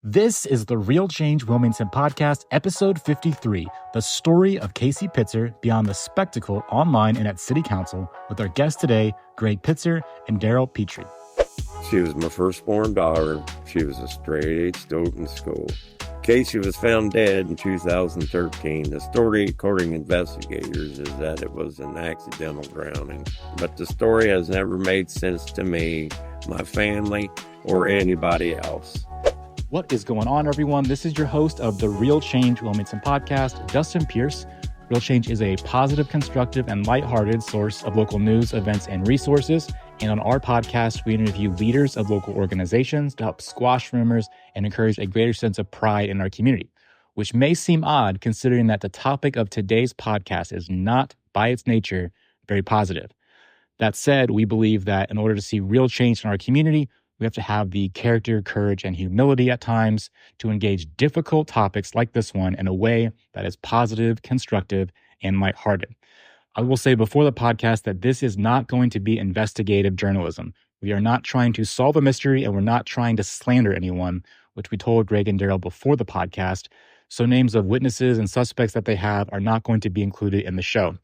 This is the Real Change Wilmington Podcast, episode 53, the story of Casey Pitzer beyond the spectacle online and at City Council, with our guests today, Greg Pitzer and Darrell Petrey. She was my firstborn daughter. She was a straight student in school. Casey was found dead in 2013. The story, according to investigators, is that it was an accidental drowning. But the story has never made sense to me, my family, or anybody else. What is going on, everyone? This is your host of the Real Change Wilmington Podcast, Justin Pierce. Real Change is a positive, constructive, and lighthearted source of local news, events, and resources. And on our podcast, we interview leaders of local organizations to help squash rumors and encourage a greater sense of pride in our community, which may seem odd considering that the topic of today's podcast is not, by its nature, very positive. That said, we believe that in order to see real change in our community, we have to have the character, courage, and humility at times to engage difficult topics like this one in a way that is positive, constructive, and lighthearted. I will say before the podcast that this is not going to be investigative journalism. We are not trying to solve a mystery, and we're not trying to slander anyone, which we told Greg and Darrell before the podcast. So names of witnesses and suspects that they have are not going to be included in the show.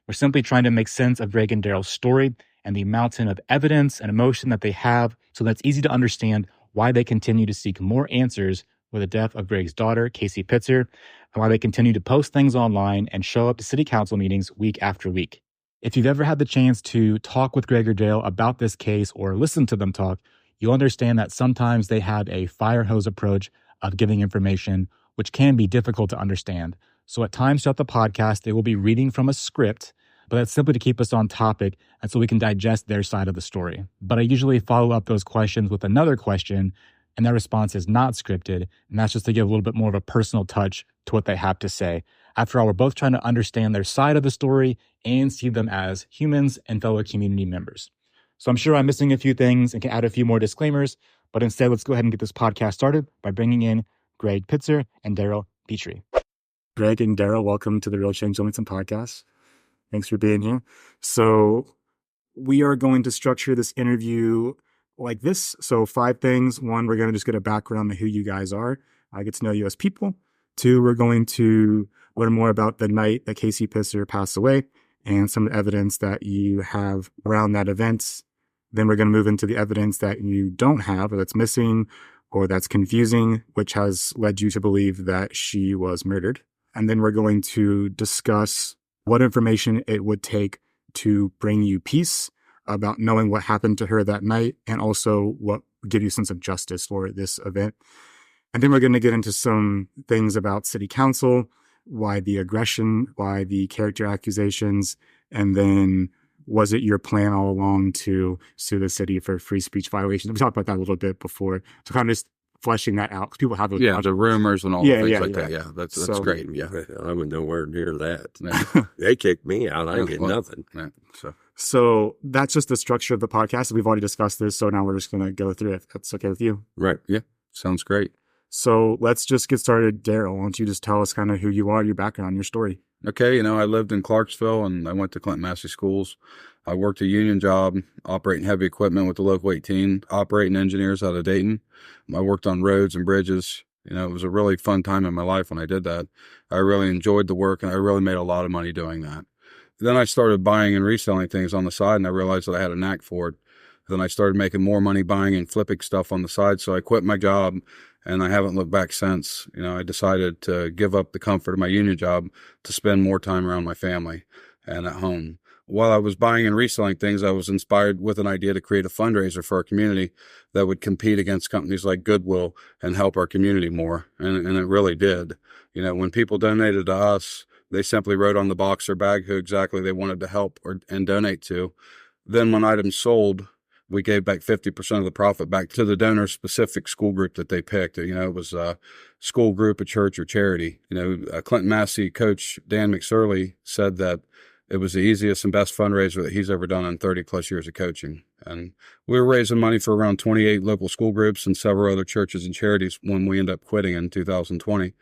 We're simply trying to make sense of Greg and Darrell's story and the mountain of evidence and emotion that they have, so that's easy to understand why they continue to seek more answers with the death of Greg's daughter, Casey Pitzer, and why they continue to post things online and show up to city council meetings week after week. If you've ever had the chance to talk with Greg or Darrell about this case or listen to them talk, you'll understand that sometimes they have a fire hose approach of giving information, which can be difficult to understand. So at times throughout the podcast, they will be reading from a script, but that's simply to keep us on topic and so we can digest their side of the story. But I usually follow up those questions with another question, and that response is not scripted, and that's just to give a little bit more of a personal touch to what they have to say. After all, we're both trying to understand their side of the story and see them as humans and fellow community members. So I'm sure I'm missing a few things and can add a few more disclaimers, but instead, let's go ahead and get this podcast started by bringing in Greg Pitzer and Darrell Petrey. Greg and Darrell, welcome to the Real Change Wilmington Podcast. Thanks for being here. So we are going to structure this interview like this. So 5 things. 1, we're going to just get a background on who you guys are. I get to know you as people. 2, we're going to learn more about the night that Casey Pitzer passed away and some evidence that you have around that event. Then we're going to move into the evidence that you don't have or that's missing or that's confusing, which has led you to believe that she was murdered. And then we're going to discuss what information it would take to bring you peace about knowing what happened to her that night, and also what would give you a sense of justice for this event. And then we're going to get into some things about city council, why the aggression, why the character accusations, and then was it your plan all along to sue the city for free speech violations? We talked about that a little bit before, so kind of just fleshing that out, because people have the rumors and all the things like that. Yeah, that's so great. Yeah, I would nowhere near that. They kicked me out. I didn't get nothing. So that's just the structure of the podcast. We've already discussed this, so now we're just going to go through it. If that's okay with you. Right. Yeah, sounds great. So let's just get started. Darrell, why don't you just tell us kind of who you are, your background, your story? Okay, I lived in Clarksville and I went to Clinton Massey schools. I worked a union job, operating heavy equipment with the local 18, operating engineers out of Dayton. I worked on roads and bridges. It was a really fun time in my life when I did that. I really enjoyed the work and I really made a lot of money doing that. Then I started buying and reselling things on the side and I realized that I had a knack for it. Then I started making more money buying and flipping stuff on the side. So I quit my job and I haven't looked back since. I decided to give up the comfort of my union job to spend more time around my family and at home. While I was buying and reselling things, I was inspired with an idea to create a fundraiser for our community that would compete against companies like Goodwill and help our community more. And it really did. When people donated to us, they simply wrote on the box or bag who exactly they wanted to help and donate to. Then when items sold, we gave back 50% of the profit back to the donor-specific school group that they picked. It was a school group, a church, or charity. Clinton Massey coach Dan McSorley said that it was the easiest and best fundraiser that he's ever done in 30 plus years of coaching. And we were raising money for around 28 local school groups and several other churches and charities when we ended up quitting in 2020.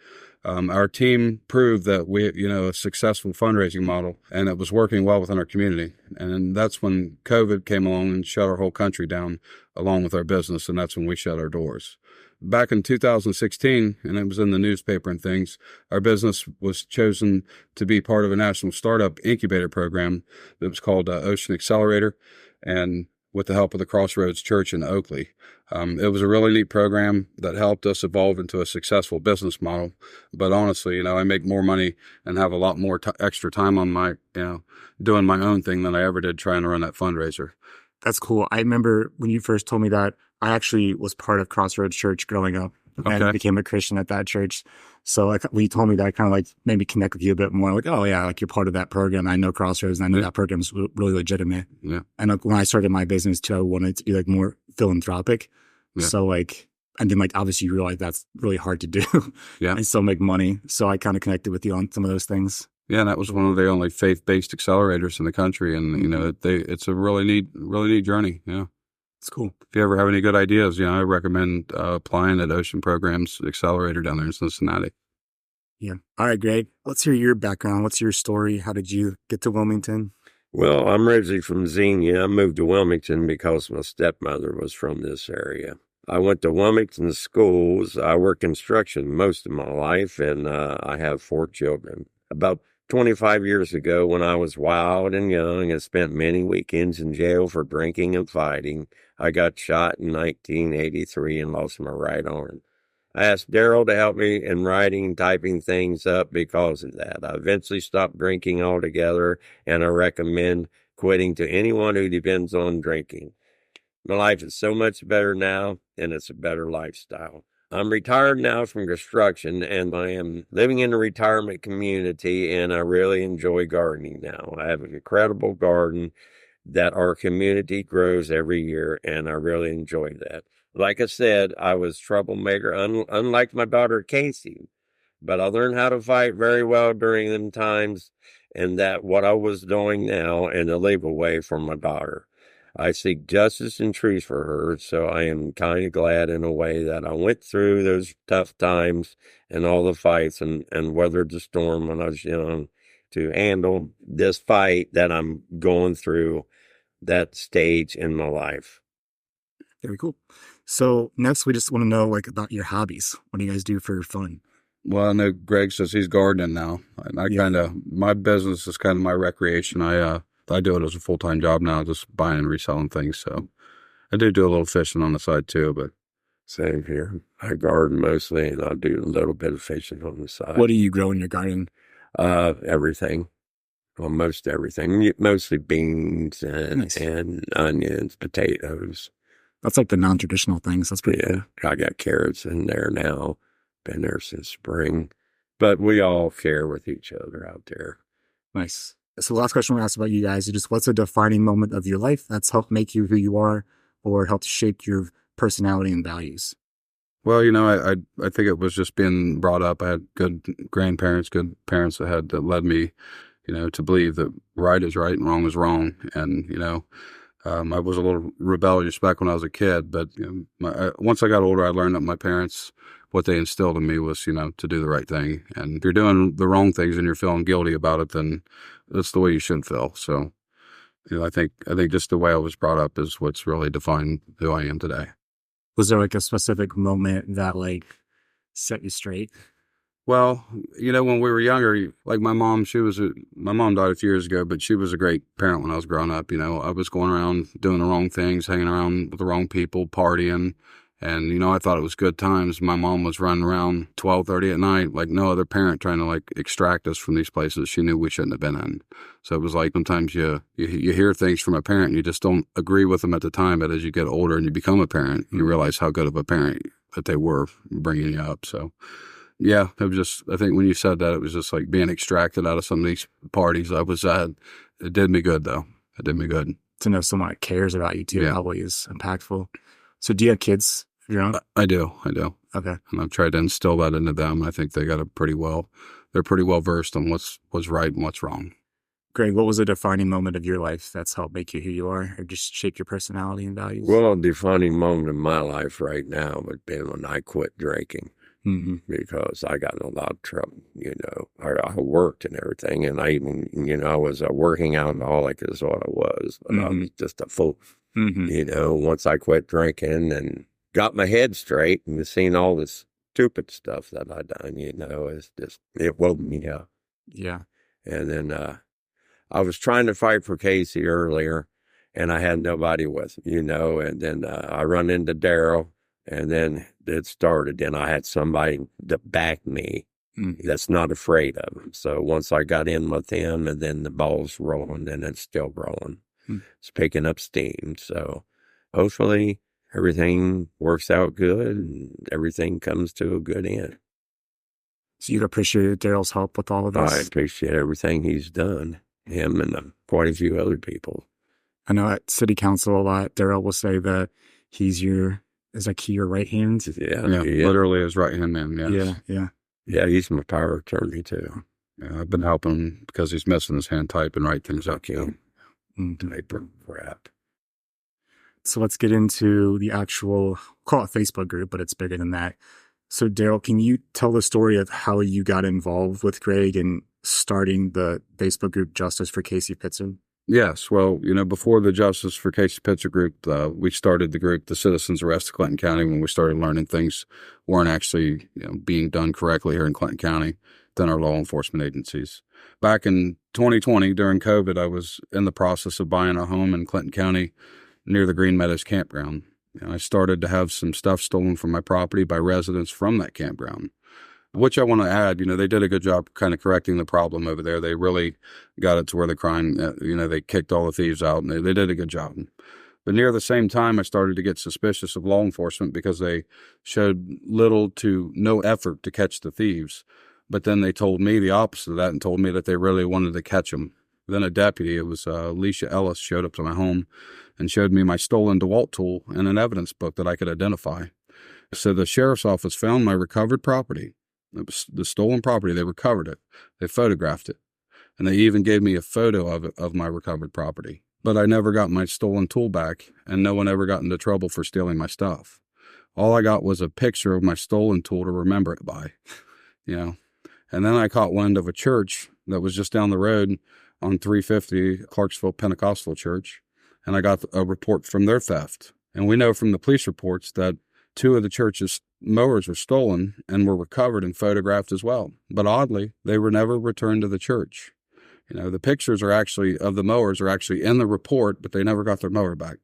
Our team proved that we, a successful fundraising model, and it was working well within our community. And that's when COVID came along and shut our whole country down along with our business. And that's when we shut our doors. back in 2016, and it was in the newspaper and things, our business was chosen to be part of a national startup incubator program that was called Ocean Accelerator, and with the help of the Crossroads Church in Oakley. It was a really neat program that helped us evolve into a successful business model. But honestly, I make more money and have a lot more extra time on my, doing my own thing than I ever did trying to run that fundraiser. That's cool. I remember when you first told me that, I actually was part of Crossroads Church growing up and became a Christian at that church. So like when you told me that, kind of like made me connect with you a bit more. Like, oh yeah, like you're part of that program. I know Crossroads and I know that program's really legitimate. Yeah. And like when I started my business too, I wanted to be like more philanthropic. Yeah. So like, and then like obviously you realize that's really hard to do. Yeah. And still make money. So I kind of connected with you on some of those things. Yeah, and that was one of the only faith-based accelerators in the country, and it's a really neat journey. Yeah, it's cool. If you ever have any good ideas, I recommend applying at Ocean Programs Accelerator down there in Cincinnati. Yeah. All right, Greg. Let's hear your background. What's your story? How did you get to Wilmington? Well, I'm originally from Xenia. I moved to Wilmington because my stepmother was from this area. I went to Wilmington schools. I worked construction most of my life, and I have 4 children. About 25 years ago, when I was wild and young and spent many weekends in jail for drinking and fighting, I got shot in 1983 and lost my right arm. I asked Darrell to help me in writing and typing things up because of that. I eventually stopped drinking altogether, and I recommend quitting to anyone who depends on drinking. My life is so much better now, and it's a better lifestyle. I'm retired now from construction, and I am living in a retirement community, and I really enjoy gardening now. I have an incredible garden that our community grows every year, and I really enjoy that. Like I said, I was a troublemaker, unlike my daughter Casey, but I learned how to fight very well during them times, and that what I was doing now in a legal way for my daughter. I seek justice and truth for her, so I am kind of glad in a way that I went through those tough times and all the fights and weathered the storm when I was young to handle this fight that I'm going through, that stage in my life. Very cool. So next we just want to know like about your hobbies. What do you guys do for fun? Well, I know Greg says he's gardening now. And my business is kind of my recreation. I do it as a full-time job now, just buying and reselling things. So I do a little fishing on the side too, but. Same here. I garden mostly, and I do a little bit of fishing on the side. What do you grow in your garden? Everything. Almost everything. Mostly beans and onions, potatoes. That's like the non-traditional things. That's pretty cool. I got carrots in there now. Been there since spring. But we all share with each other out there. Nice. So the last question we asked about you guys is just what's a defining moment of your life that's helped make you who you are or helped shape your personality and values? Well, I think it was just being brought up. I had good grandparents, good parents that led me, to believe that right is right and wrong is wrong. And, I was a little rebellious back when I was a kid, but once I got older, I learned that my parents, what they instilled in me was, to do the right thing. And if you're doing the wrong things and you're feeling guilty about it, then that's the way you should feel. So, I think just the way I was brought up is what's really defined who I am today. Was there like a specific moment that like set you straight? Well, when we were younger, like my mom died a few years ago, but she was a great parent when I was growing up. I was going around doing the wrong things, hanging around with the wrong people, partying. And, I thought it was good times. My mom was running around 12:30 at night, like no other parent, trying to like extract us from these places she knew we shouldn't have been in. So it was like sometimes you hear things from a parent and you just don't agree with them at the time. But as you get older and you become a parent, you realize how good of a parent that they were bringing you up. So, yeah, it was just, I think when you said that, it was just like being extracted out of some of these parties I was at. It did me good, though. It did me good. To know someone that cares about you, too, probably is impactful. So do you have kids? I do. Okay. And I've tried to instill that into them. I think they're pretty well versed on what's right and what's wrong. Greg, what was a defining moment of your life that's helped make you who you are or just shape your personality and values? Well, a defining moment of my life right now would be when I quit drinking. Mm-hmm. Because I got in a lot of trouble, I worked and everything, and I even, I was a working alcoholic is what I was, but I was just a fool, once I quit drinking and got my head straight and seen all this stupid stuff that I done, it woke me up. Yeah. And then I was trying to fight for Casey earlier, and I had nobody with me, and then I run into Darrell, and then it started, and I had somebody to back me that's not afraid of him. So once I got in with him, and then the ball's rolling, and it's still rolling. It's picking up steam. So hopefully everything works out good and everything comes to a good end. So you'd appreciate Darrell's help with all of this? I appreciate everything he's done, him and quite a few other people. I know at city council a lot, Darrell will say that is your right hand? Yeah, literally his right hand man. Yes. Yeah. Yeah, he's my power attorney too. Yeah, I've been helping him because he's missing his hand type and write things up. Paper crap. So let's get into the actual, call it Facebook group, but it's bigger than that. So Darrell, can you tell the story of how you got involved with Greg and starting the Facebook group Justice for Casey Pitzer? Yes. Well, before the Justice for Casey Pitzer group, we started the group, the Citizens Arrest of Clinton County, when we started learning things weren't actually being done correctly here in Clinton County than our law enforcement agencies. Back in 2020, during COVID, I was in the process of buying a home in Clinton County near the Green Meadows campground. I started to have some stuff stolen from my property by residents from that campground, which I want to add, they did a good job kind of correcting the problem over there. They really got it to where the crime, they kicked all the thieves out, and they did a good job. But near the same time, I started to get suspicious of law enforcement because they showed little to no effort to catch the thieves. But then they told me the opposite of that and told me that they really wanted to catch them. Then a deputy, it was Alicia Ellis, showed up to my home and showed me my stolen DeWalt tool and an evidence book that I could identify. So the sheriff's office found my recovered property. It was the stolen property. They recovered it. They photographed it. And they even gave me a photo of it, of my recovered property. But I never got my stolen tool back, and no one ever got into trouble for stealing my stuff. All I got was a picture of my stolen tool to remember it by, And then I caught wind of a church that was just down the road on 350, Clarksville Pentecostal Church, and I got a report from their theft. And we know from the police reports that 2 of the church's mowers were stolen and were recovered and photographed as well. But oddly, they were never returned to the church. The pictures of the mowers are actually in the report, but they never got their mower back.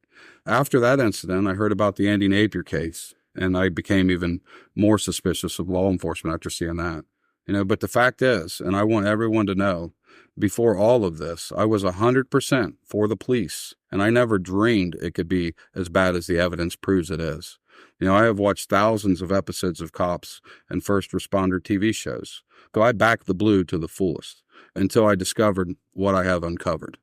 After that incident, I heard about the Andy Napier case, and I became even more suspicious of law enforcement after seeing that. But the fact is, and I want everyone to know, before all of this, I was 100% for the police, and I never dreamed it could be as bad as the evidence proves it is. I have watched thousands of episodes of cops and first responder TV shows, so I backed the blue to the fullest until I discovered what I have uncovered.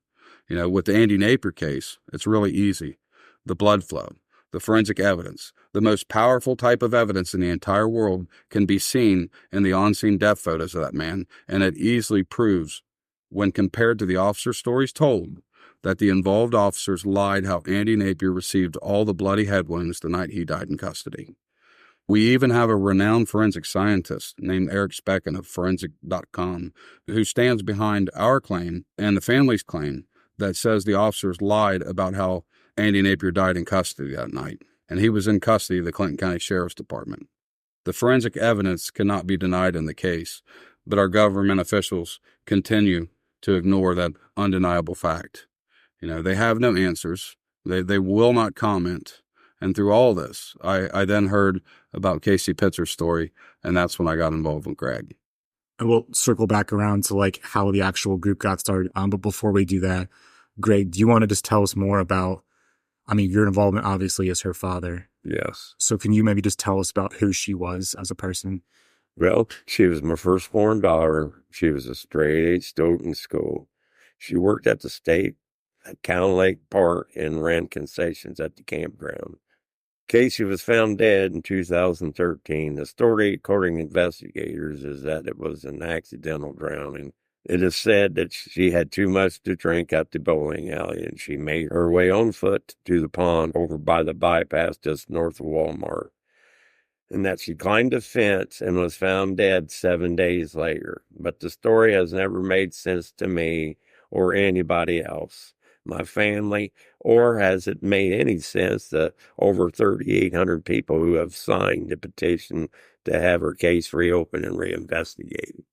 With the Andy Napier case, it's really easy. The blood flow, the forensic evidence, the most powerful type of evidence in the entire world can be seen in the on-scene death photos of that man, and it easily proves, when compared to the officer stories told, that the involved officers lied how Andy Napier received all the bloody head wounds the night he died in custody. We even have a renowned forensic scientist named Eric Specken of forensic.com who stands behind our claim and the family's claim that says the officers lied about how Andy Napier died in custody that night, and he was in custody of the Clinton County Sheriff's Department. The forensic evidence cannot be denied in the case, but our government officials continue to ignore that undeniable fact. They have no answers. They will not comment. And through all this, I then heard about Casey Pitzer's story, and that's when I got involved with Greg. And we'll circle back around to how the actual group got started. But before we do that, Greg, do you want to just tell us more about, your involvement obviously as her father. Yes. So can you maybe just tell us about who she was as a person? Well, she was my firstborn daughter. She was a straight-A student in school. She worked at the state at Cowan Lake Park and ran concessions at the campground. Casey was found dead in 2013. The story, according to investigators, is that it was an accidental drowning. It is said that she had too much to drink at the bowling alley, and she made her way on foot to the pond over by the bypass just north of Walmart, and that she climbed a fence and was found dead 7 days later. But the story has never made sense to me or anybody else. my family, or has it made any sense that over 3,800 people who have signed the petition to have her case reopened and reinvestigated?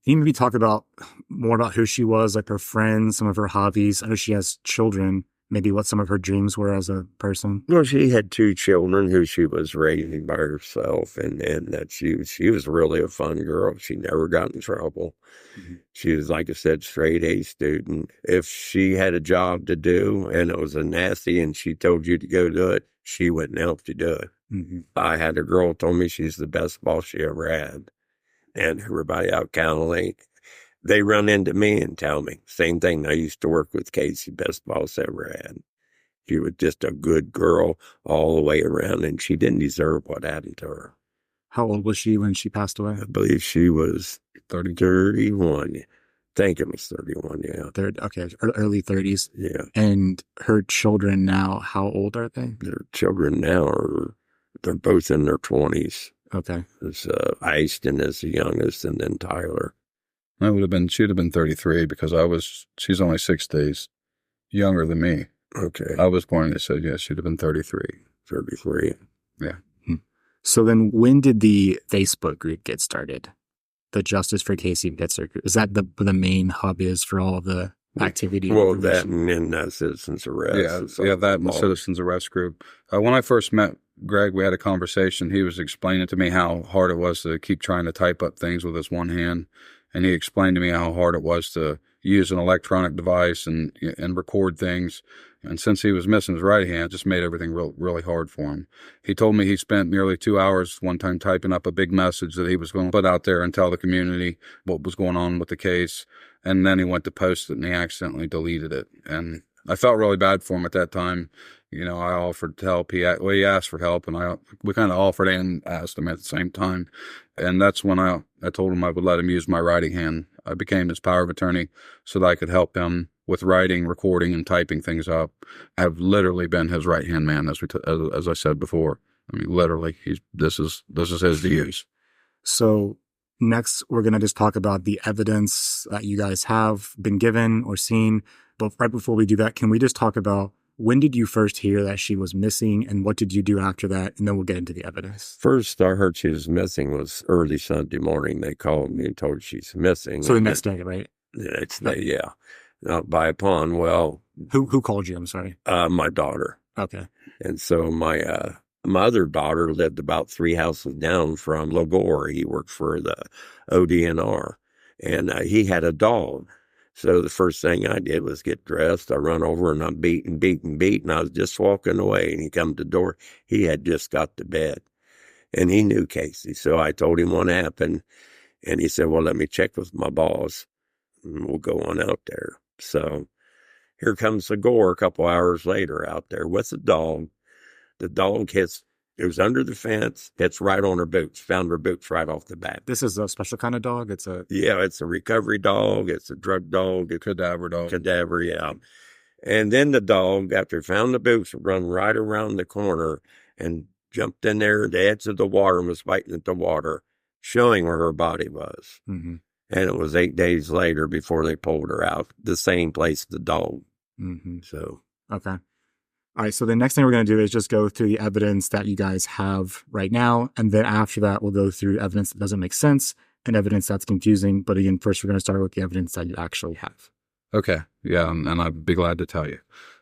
Can you maybe talk about more about who she was, like her friends, some of her hobbies? I know she has children. Maybe what some of her dreams were as a person. Well, she had 2 children who she was raising by herself, and that she was really a fun girl. She never got in trouble. Mm-hmm. She was, like I said, straight A student. If she had a job to do and it was a nasty and she told you to go do it, she wouldn't help you do it. Mm-hmm. I had a girl told me she's the best boss she ever had, and everybody out County Lake, they run into me and tell me, same thing. I used to work with Casey, best boss ever had. She was just a good girl all the way around, and she didn't deserve what happened to her. How old was she when she passed away? I believe she was 31. I think it was 31, yeah. Okay, early 30s. Yeah. And her children now, how old are they? Their children now they're both in their 20s. Okay. It's Easton is the youngest, and then Tyler. She'd have been 33 because she's only 6 days younger than me. Okay. I was born, they said, yeah, she'd have been 33. 33. Yeah. So then when did the Facebook group get started? The Justice for Casey Pitzer group. Is that the main hub is for all of the activity? Well, that and citizens arrest. Yeah, that and the citizens arrest group. When I first met Greg, we had a conversation. He was explaining to me how hard it was to keep trying to type up things with his one hand. And he explained to me how hard it was to use an electronic device and record things. And since he was missing his right hand, it just made everything really hard for him. He told me he spent nearly 2 hours one time typing up a big message that he was going to put out there and tell the community what was going on with the case. And then he went to post it and he accidentally deleted it. And I felt really bad for him at that time. I offered to help. He asked for help, and we kind of offered and asked him at the same time. And that's when I told him I would let him use my writing hand. I became his power of attorney so that I could help him with writing, recording, and typing things up. I've literally been his right-hand man, as I said before. I mean, literally, this is his to use. So next, we're going to just talk about the evidence that you guys have been given or seen. But right before we do that, can we just talk about when did you first hear that she was missing, and what did you do after that? And then we'll get into the evidence. First I heard she was missing was early Sunday morning. They called me and told she's missing. So the next day, right? The next day, yeah. By upon, well... Who called you? I'm sorry. My daughter. Okay. And so my other daughter lived about 3 houses down from Lagore. He worked for the ODNR, and he had a dog. So the first thing I did was get dressed. I run over and I'm beating. I was just walking away, and he come to the door. He had just got to bed, and he knew Casey. So I told him what happened, and he said, well, let me check with my boss, and we'll go on out there. So here comes the Gore a couple hours later out there with the dog. The dog it was under the fence, hits right on her boots, found her boots right off the bat. This is a special kind of dog? It's a recovery dog. It's a drug dog. It's cadaver dog. Cadaver, yeah. And then the dog, after he found the boots, run right around the corner and jumped in there at the edge of the water and was biting at the water, showing where her body was. Mm-hmm. And it was 8 days later before they pulled her out, the same place the dog. Mm-hmm. So. Okay. All right, so the next thing we're going to do is just go through the evidence that you guys have right now, and then after that, we'll go through evidence that doesn't make sense and evidence that's confusing. But again, first, we're going to start with the evidence that you actually have. Okay, yeah, and I'd be glad to tell you.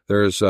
There's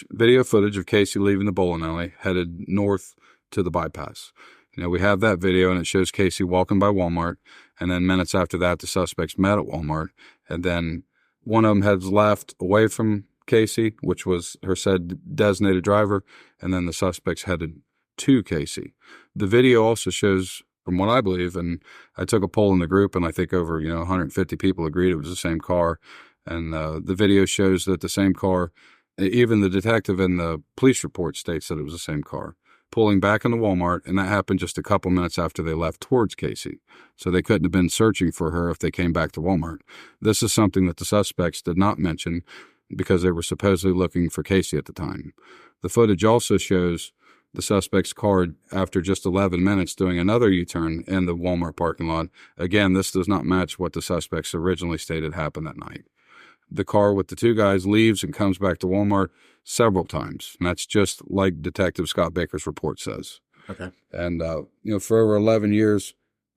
video footage of Casey leaving the bowling alley, headed north to the bypass. We have that video, and it shows Casey walking by Walmart, and then minutes after that, the suspects met at Walmart, and then one of them heads left away from Casey, which was her said designated driver, and then the suspects headed to Casey. The video also shows, from what I believe, and I took a poll in the group, and I think over 150 people agreed it was the same car, and the video shows that the same car, even the detective in the police report states that it was the same car, pulling back into Walmart, and that happened just a couple minutes after they left towards Casey. So they couldn't have been searching for her if they came back to Walmart. This is something that the suspects did not mention, because they were supposedly looking for Casey at the time. The footage also shows the suspect's car after just 11 minutes doing another U-turn in the Walmart parking lot. Again, this does not match what the suspects originally stated happened that night. The car with the two guys leaves and comes back to Walmart several times. And that's just like Detective Scott Baker's report says. Okay. And, for over 11 years,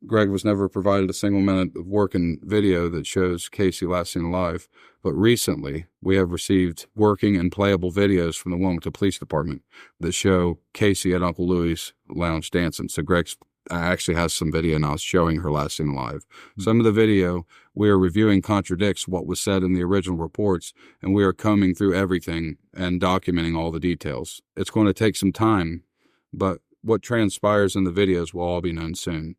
Greg was never provided a single minute of working video that shows Casey last seen alive. But recently, we have received working and playable videos from the Wilmington Police Department that show Casey at Uncle Louie's lounge dancing. So Greg actually has some video now showing her last seen alive. Mm-hmm. Some of the video we are reviewing contradicts what was said in the original reports, and we are combing through everything and documenting all the details. It's going to take some time, but what transpires in the videos will all be known soon.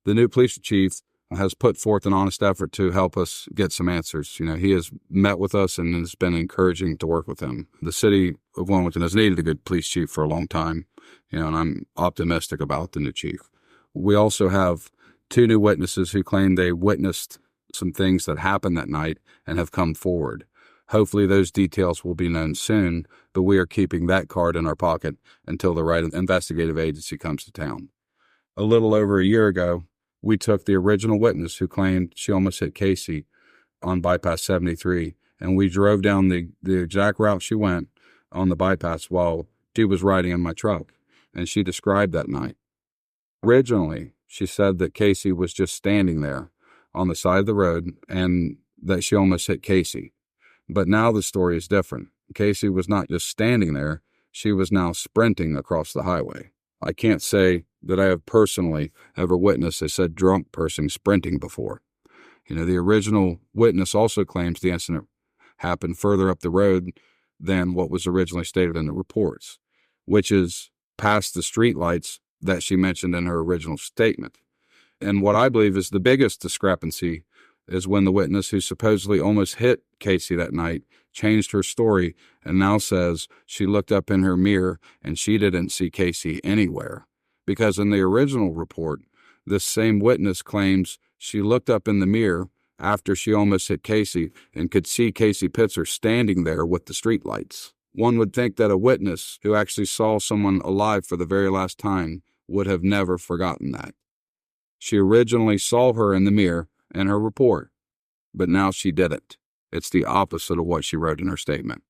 The new police chief has put forth an honest effort to help us get some answers. He has met with us and has been encouraging to work with him. The city of Wilmington has needed a good police chief for a long time, and I'm optimistic about the new chief. We also have 2 new witnesses who claim they witnessed some things that happened that night and have come forward. Hopefully those details will be known soon, but we are keeping that card in our pocket until the right investigative agency comes to town. A little over a year ago, we took the original witness who claimed she almost hit Casey on bypass 73, and we drove down the exact route she went on the bypass while she was riding in my truck, and she described that night. Originally, she said that Casey was just standing there on the side of the road and that she almost hit Casey. But now the story is different. Casey was not just standing there, she was now sprinting across the highway. I can't say that I have personally ever witnessed a said drunk person sprinting before. The original witness also claims the incident happened further up the road than what was originally stated in the reports, which is past the street lights that she mentioned in her original statement. And what I believe is the biggest discrepancy is when the witness who supposedly almost hit Casey that night changed her story and now says she looked up in her mirror and she didn't see Casey anywhere. Because in the original report, this same witness claims she looked up in the mirror after she almost hit Casey and could see Casey Pitzer standing there with the streetlights. One would think that a witness who actually saw someone alive for the very last time would have never forgotten that. She originally saw her in the mirror in her report, but now she didn't. It's the opposite of what she wrote in her statement.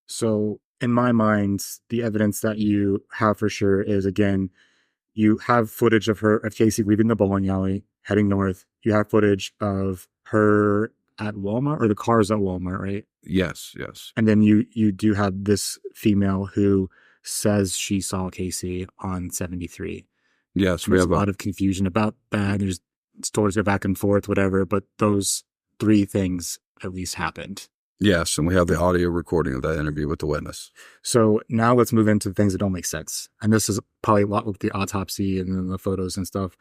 So, in my mind, the evidence that you have for sure is, again, you have footage of Casey leaving the bowling alley, heading north. You have footage of her at Walmart, or the cars at Walmart, right? Yes. And then you do have this female who says she saw Casey on 73. Yes, we have a lot of confusion about that. There's stories go back and forth, whatever, but those 3 things at least happened. Yes, and we have the audio recording of that interview with the witness. So now let's move into things that don't make sense. And this is probably a lot with the autopsy and then the photos and stuff.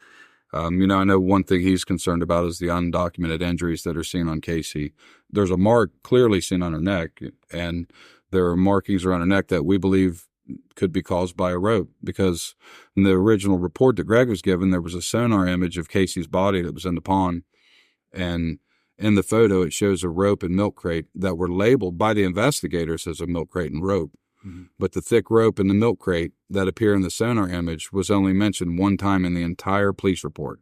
I know one thing he's concerned about is the undocumented injuries that are seen on Casey. There's a mark clearly seen on her neck, and there are markings around her neck that we believe could be caused by a rope, because in the original report that Greg was given, there was a sonar image of Casey's body that was in the pond, and in the photo it shows a rope and milk crate that were labeled by the investigators as a milk crate and rope. Mm-hmm. But the thick rope and the milk crate that appear in the sonar image was only mentioned one time in the entire police report.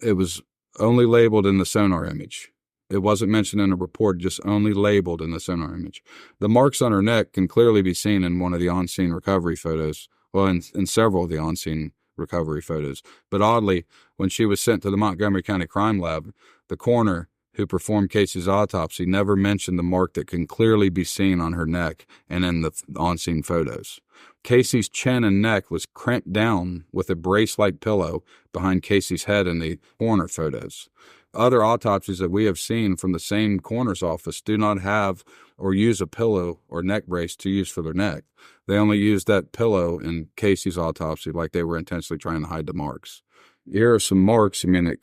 It was only labeled in the sonar image. It wasn't mentioned in a report, just only labeled in the sonar image. The marks on her neck can clearly be seen in one of the on-scene recovery photos, in several of the on-scene recovery photos. But oddly, when she was sent to the Montgomery County Crime Lab, the coroner who performed Casey's autopsy never mentioned the mark that can clearly be seen on her neck and in the on-scene photos. Casey's chin and neck was crimped down with a brace-like pillow behind Casey's head in the coroner photos. Other autopsies that we have seen from the same coroner's office do not have or use a pillow or neck brace to use for their neck. They only used that pillow in Casey's autopsy, like they were intentionally trying to hide the marks. Here are some marks. They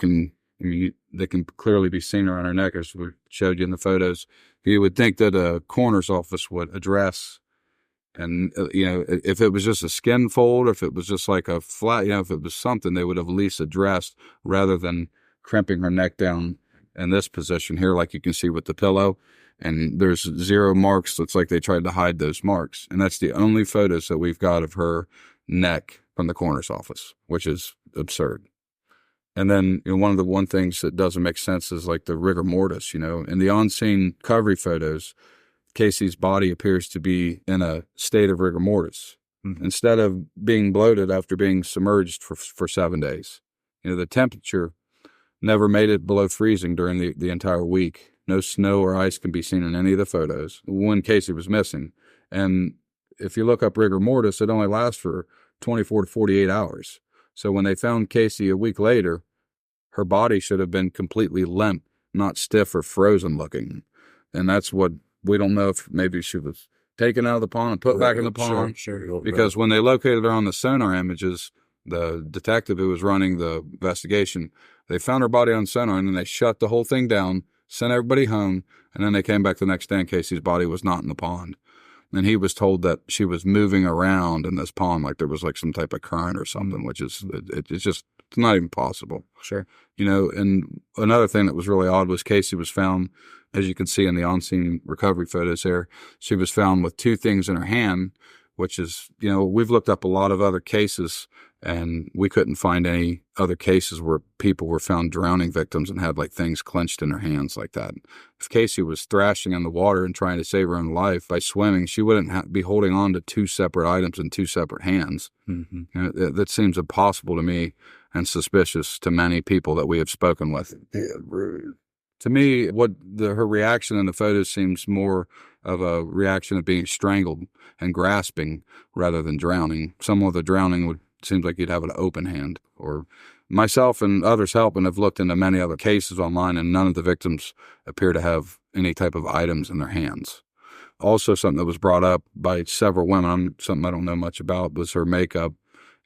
can clearly be seen around her neck, as we showed you in the photos. You would think that a coroner's office would address, and if it was just a skin fold, or if it was just like a flat, if it was something, they would have at least addressed, rather than crimping her neck down in this position here, like you can see with the pillow. And there's 0 marks. Looks like they tried to hide those marks. And that's the only photos that we've got of her neck from the coroner's office, which is absurd. And then, one of the one things that doesn't make sense is like the rigor mortis, in the on-scene recovery photos, Casey's body appears to be in a state of rigor mortis instead of being bloated after being submerged for 7 days. The temperature never made it below freezing during the entire week. No snow or ice can be seen in any of the photos when Casey was missing. And if you look up rigor mortis, it only lasts for 24 to 48 hours. So when they found Casey a week later, her body should have been completely limp, not stiff or frozen looking. And that's what we don't know, if maybe she was taken out of the pond and put back in the pond. Sure. Because when they located her on the sonar images, the detective who was running the investigation, they found her body on sonar, and then they shut the whole thing down, sent everybody home, and then they came back the next day and Casey's body was not in the pond. And he was told that she was moving around in this pond like there was like some type of current or something, which is, it's not even possible. Sure. And another thing that was really odd was Casey was found, as you can see in the on-scene recovery photos there, she was found with two things in her hand, which is, we've looked up a lot of other cases and we couldn't find any other cases where people were found drowning victims and had like things clenched in their hands like that. If Casey was thrashing in the water and trying to save her own life by swimming, she wouldn't be holding on to two separate items in two separate hands. That seems impossible to me and suspicious to many people that we have spoken with. To me, her reaction in the photos seems more of a reaction of being strangled and grasping rather than drowning. Some of the drowning seems like you'd have an open hand. Or myself and others helping have looked into many other cases online, and none of the victims appear to have any type of items in their hands. Also, something that was brought up by several women, something I don't know much about, was her makeup,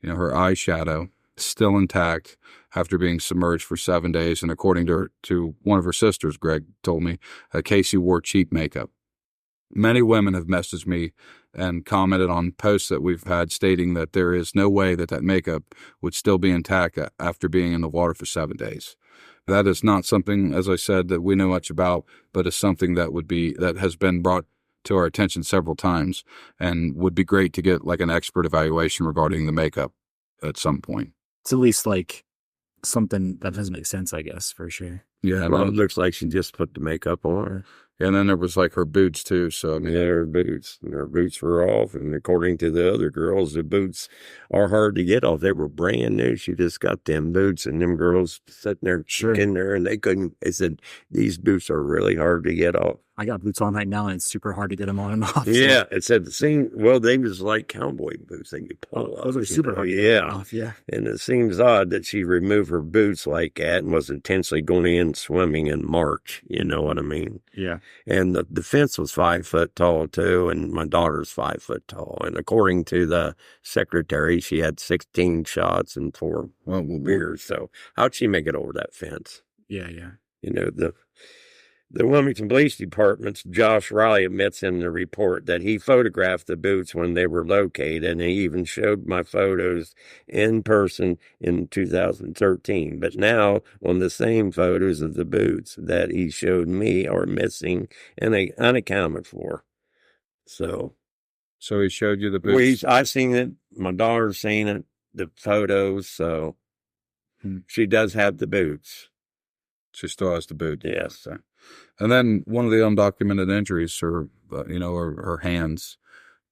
her eyeshadow, still intact after being submerged for 7 days. And according to one of her sisters, Greg told me, Casey wore cheap makeup. Many women have messaged me and commented on posts that we've had stating that there is no way that makeup would still be intact after being in the water for 7 days. That is not something, as I said, that we know much about, but is something that has been brought to our attention several times and would be great to get like an expert evaluation regarding the makeup at some point. It's at least like something that doesn't make sense, I guess, for sure. Yeah. Well, it looks like she just put the makeup on. And then there was like her boots too. So, her boots. Her boots were off. And according to the other girls, the boots are hard to get off. They were brand new. She just got them boots, and them girls sitting there in there, and they said, these boots are really hard to get off. I got boots on right now, and it's super hard to get them on and off. Yeah, it said they was like cowboy boots. They could pull off. Those are super hard to get off, yeah. And it seems odd that she removed her boots like that and was intentionally going in swimming in March. You know what I mean? Yeah. And the fence was 5 foot tall, too, and my daughter's 5 foot tall. And according to the secretary, she had 16 shots and 4 beers. So how'd she make it over that fence? Yeah. The Wilmington Police Department's Josh Riley admits in the report that he photographed the boots when they were located, and he even showed my photos in person in 2013. But now, on the same photos of the boots that he showed me are missing and unaccounted for. So he showed you the boots? I've seen it. My daughter's seen it, the photos, so she does have the boots. She still has the boots. Yes. And then one of the undocumented injuries are her hands.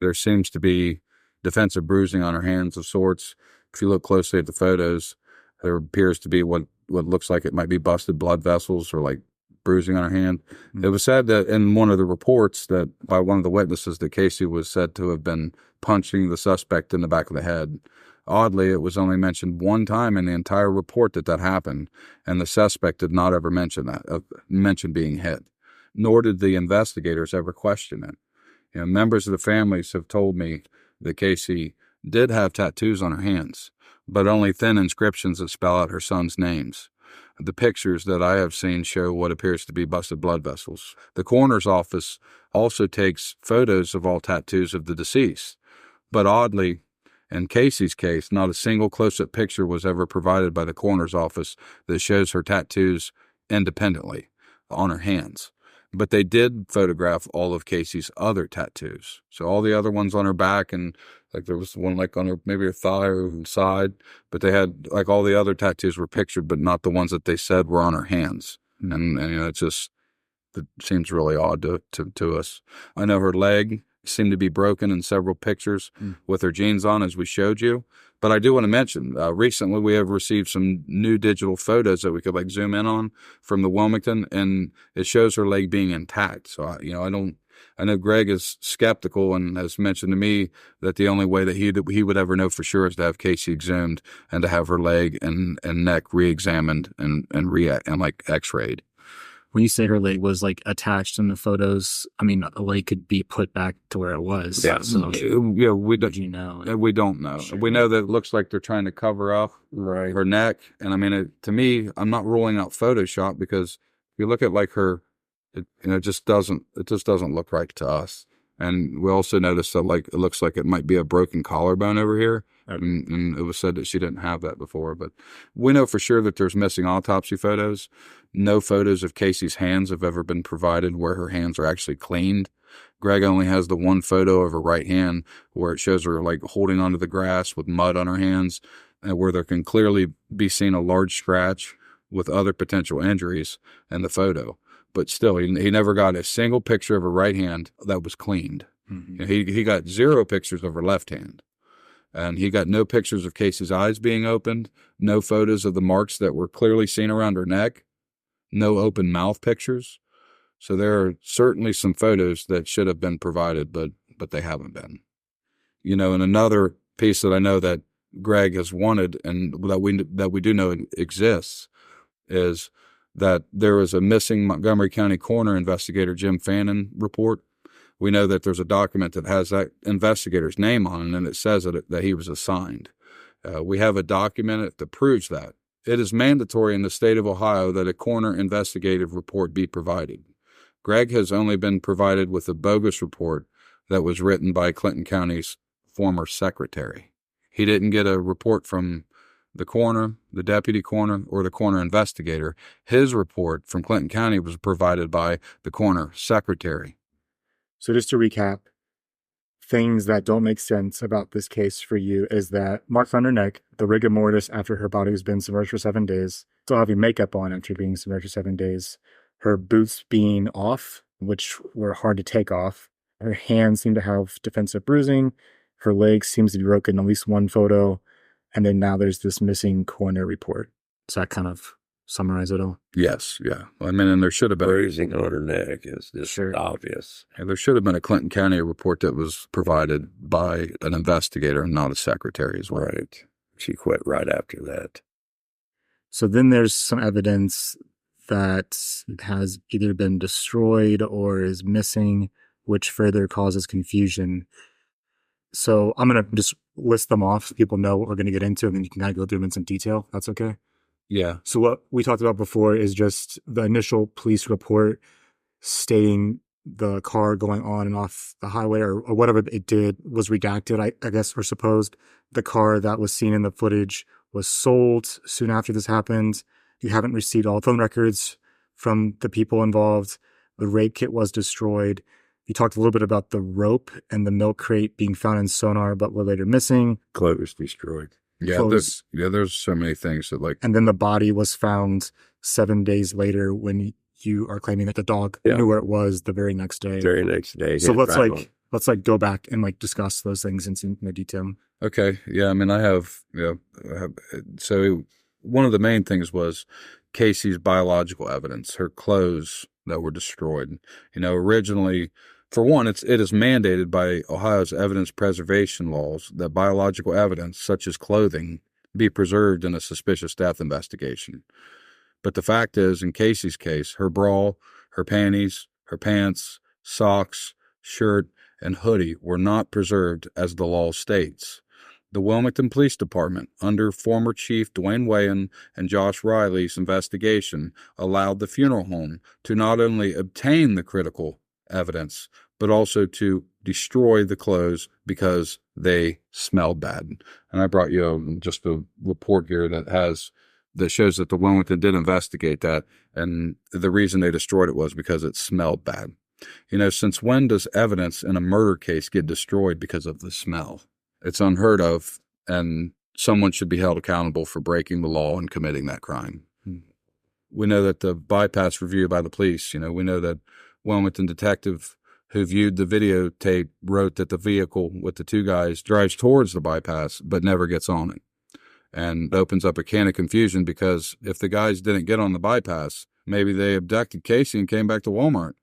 There seems to be defensive bruising on her hands of sorts. If you look closely at the photos, there appears to be what looks like it might be busted blood vessels or like bruising on her hand. It was said that in one of the reports that by one of the witnesses that Casey was said to have been punching the suspect in the back of the head. Oddly, it was only mentioned one time in the entire report that happened, and the suspect did not ever mention being hit, nor did the investigators ever question it. Members of the families have told me that Casey did have tattoos on her hands, but only thin inscriptions that spell out her son's names. The pictures that I have seen show what appears to be busted blood vessels. The coroner's office also takes photos of all tattoos of the deceased, but oddly, in Casey's case, not a single close-up picture was ever provided by the coroner's office that shows her tattoos independently on her hands. But they did photograph all of Casey's other tattoos. So all the other ones on her back and Like there was one like on her, maybe her thigh or side, but they had like all the other tattoos were pictured, but not the ones that they said were on her hands. And you know, it seems really odd to us. I know her leg seemed to be broken in several pictures with her jeans on, as we showed you. But I do want to mention, recently we have received some new digital photos that we could like zoom in on from the Wilmington, and it shows her leg being intact. So, I know Greg is skeptical and has mentioned to me that the only way that he would ever know for sure is to have Casey exhumed and to have her leg and neck re-examined and like x-rayed. When you say her leg was like attached in the photos, I mean, a leg could be put back to where it was. Yeah. So, yeah, we don't. you know? We don't know. Sure. We know that it looks like they're trying to cover up her neck, and I mean, to me, I'm not ruling out Photoshop because if you look at like her, it just doesn't look right to us. And we also noticed that like it looks like it might be a broken collarbone over here. And it was said that she didn't have that before, but we know for sure that there's missing autopsy photos. No photos of Casey's hands have ever been provided where her hands are actually cleaned. Greg only has the one photo of her right hand where it shows her like holding onto the grass with mud on her hands, and where there can clearly be seen a large scratch with other potential injuries in the photo. But still, he never got a single picture of her right hand that was cleaned. Mm-hmm. He got 0 pictures of her left hand. And he got no pictures of Casey's eyes being opened, no photos of the marks that were clearly seen around her neck, no open mouth pictures. So there are certainly some photos that should have been provided, but they haven't been. You know, and another piece that I know that Greg has wanted and that we do know exists is that there was a missing Montgomery County coroner investigator Jim Fannin report. We know that there's a document that has that investigator's name on it, and it says that he was assigned. We have a document that proves that. It is mandatory in the state of Ohio that a coroner investigative report be provided. Greg has only been provided with a bogus report that was written by Clinton County's former secretary. He didn't get a report from the coroner, the deputy coroner, or the coroner investigator. His report from Clinton County was provided by the coroner secretary. So just to recap, things that don't make sense about this case for you is that marks on her neck, the rigor mortis after her body has been submerged for 7 days, still having makeup on after being submerged for 7 days, her boots being off, which were hard to take off, her hands seem to have defensive bruising, her leg seems to be broken in at least one photo, and then now there's this missing coroner report. Does that kind of summarize it all? Yes, yeah. I mean, and there should have been bruising on her neck is just obvious. And there should have been a Clinton County report that was provided by an investigator and not a secretary as well. Right. She quit right after that. So then there's some evidence that has either been destroyed or is missing, which further causes confusion. So I'm going to just list them off so people know what we're going to get into, and then you can kind of go through them in some detail. That's okay? Yeah. So what we talked about before is just the initial police report stating the car going on and off the highway or whatever it did was redacted, I guess, or supposed. The car that was seen in the footage was sold soon after this happened. You haven't received all phone records from the people involved. The rape kit was destroyed. You talked a little bit about the rope and the milk crate being found in sonar, but were later missing. Clothes destroyed. Yeah, there's so many things that like. And then the body was found 7 days later when you are claiming that the dog knew where it was the very next day. Very next day. So let's go back and like discuss those things in some more detail. Okay. Yeah. I mean, so one of the main things was Casey's biological evidence, her clothes that were destroyed. You know, originally, for one, it is mandated by Ohio's evidence preservation laws that biological evidence, such as clothing, be preserved in a suspicious death investigation. But the fact is, in Casey's case, her bra, her panties, her pants, socks, shirt, and hoodie were not preserved as the law states. The Wilmington Police Department, under former Chief Dwayne Wayan and Josh Riley's investigation, allowed the funeral home to not only obtain the critical evidence, but also to destroy the clothes because they smelled bad. And I brought you just a report here that shows that the Wilmington did investigate that, and the reason they destroyed it was because it smelled bad. You know, since when does evidence in a murder case get destroyed because of the smell? It's unheard of, and someone should be held accountable for breaking the law and committing that crime. We know that the bypass review by the police, we know that Wilmington detective who viewed the videotape wrote that the vehicle with the two guys drives towards the bypass but never gets on it. And opens up a can of confusion, because if the guys didn't get on the bypass, maybe they abducted Casey and came back to Walmart,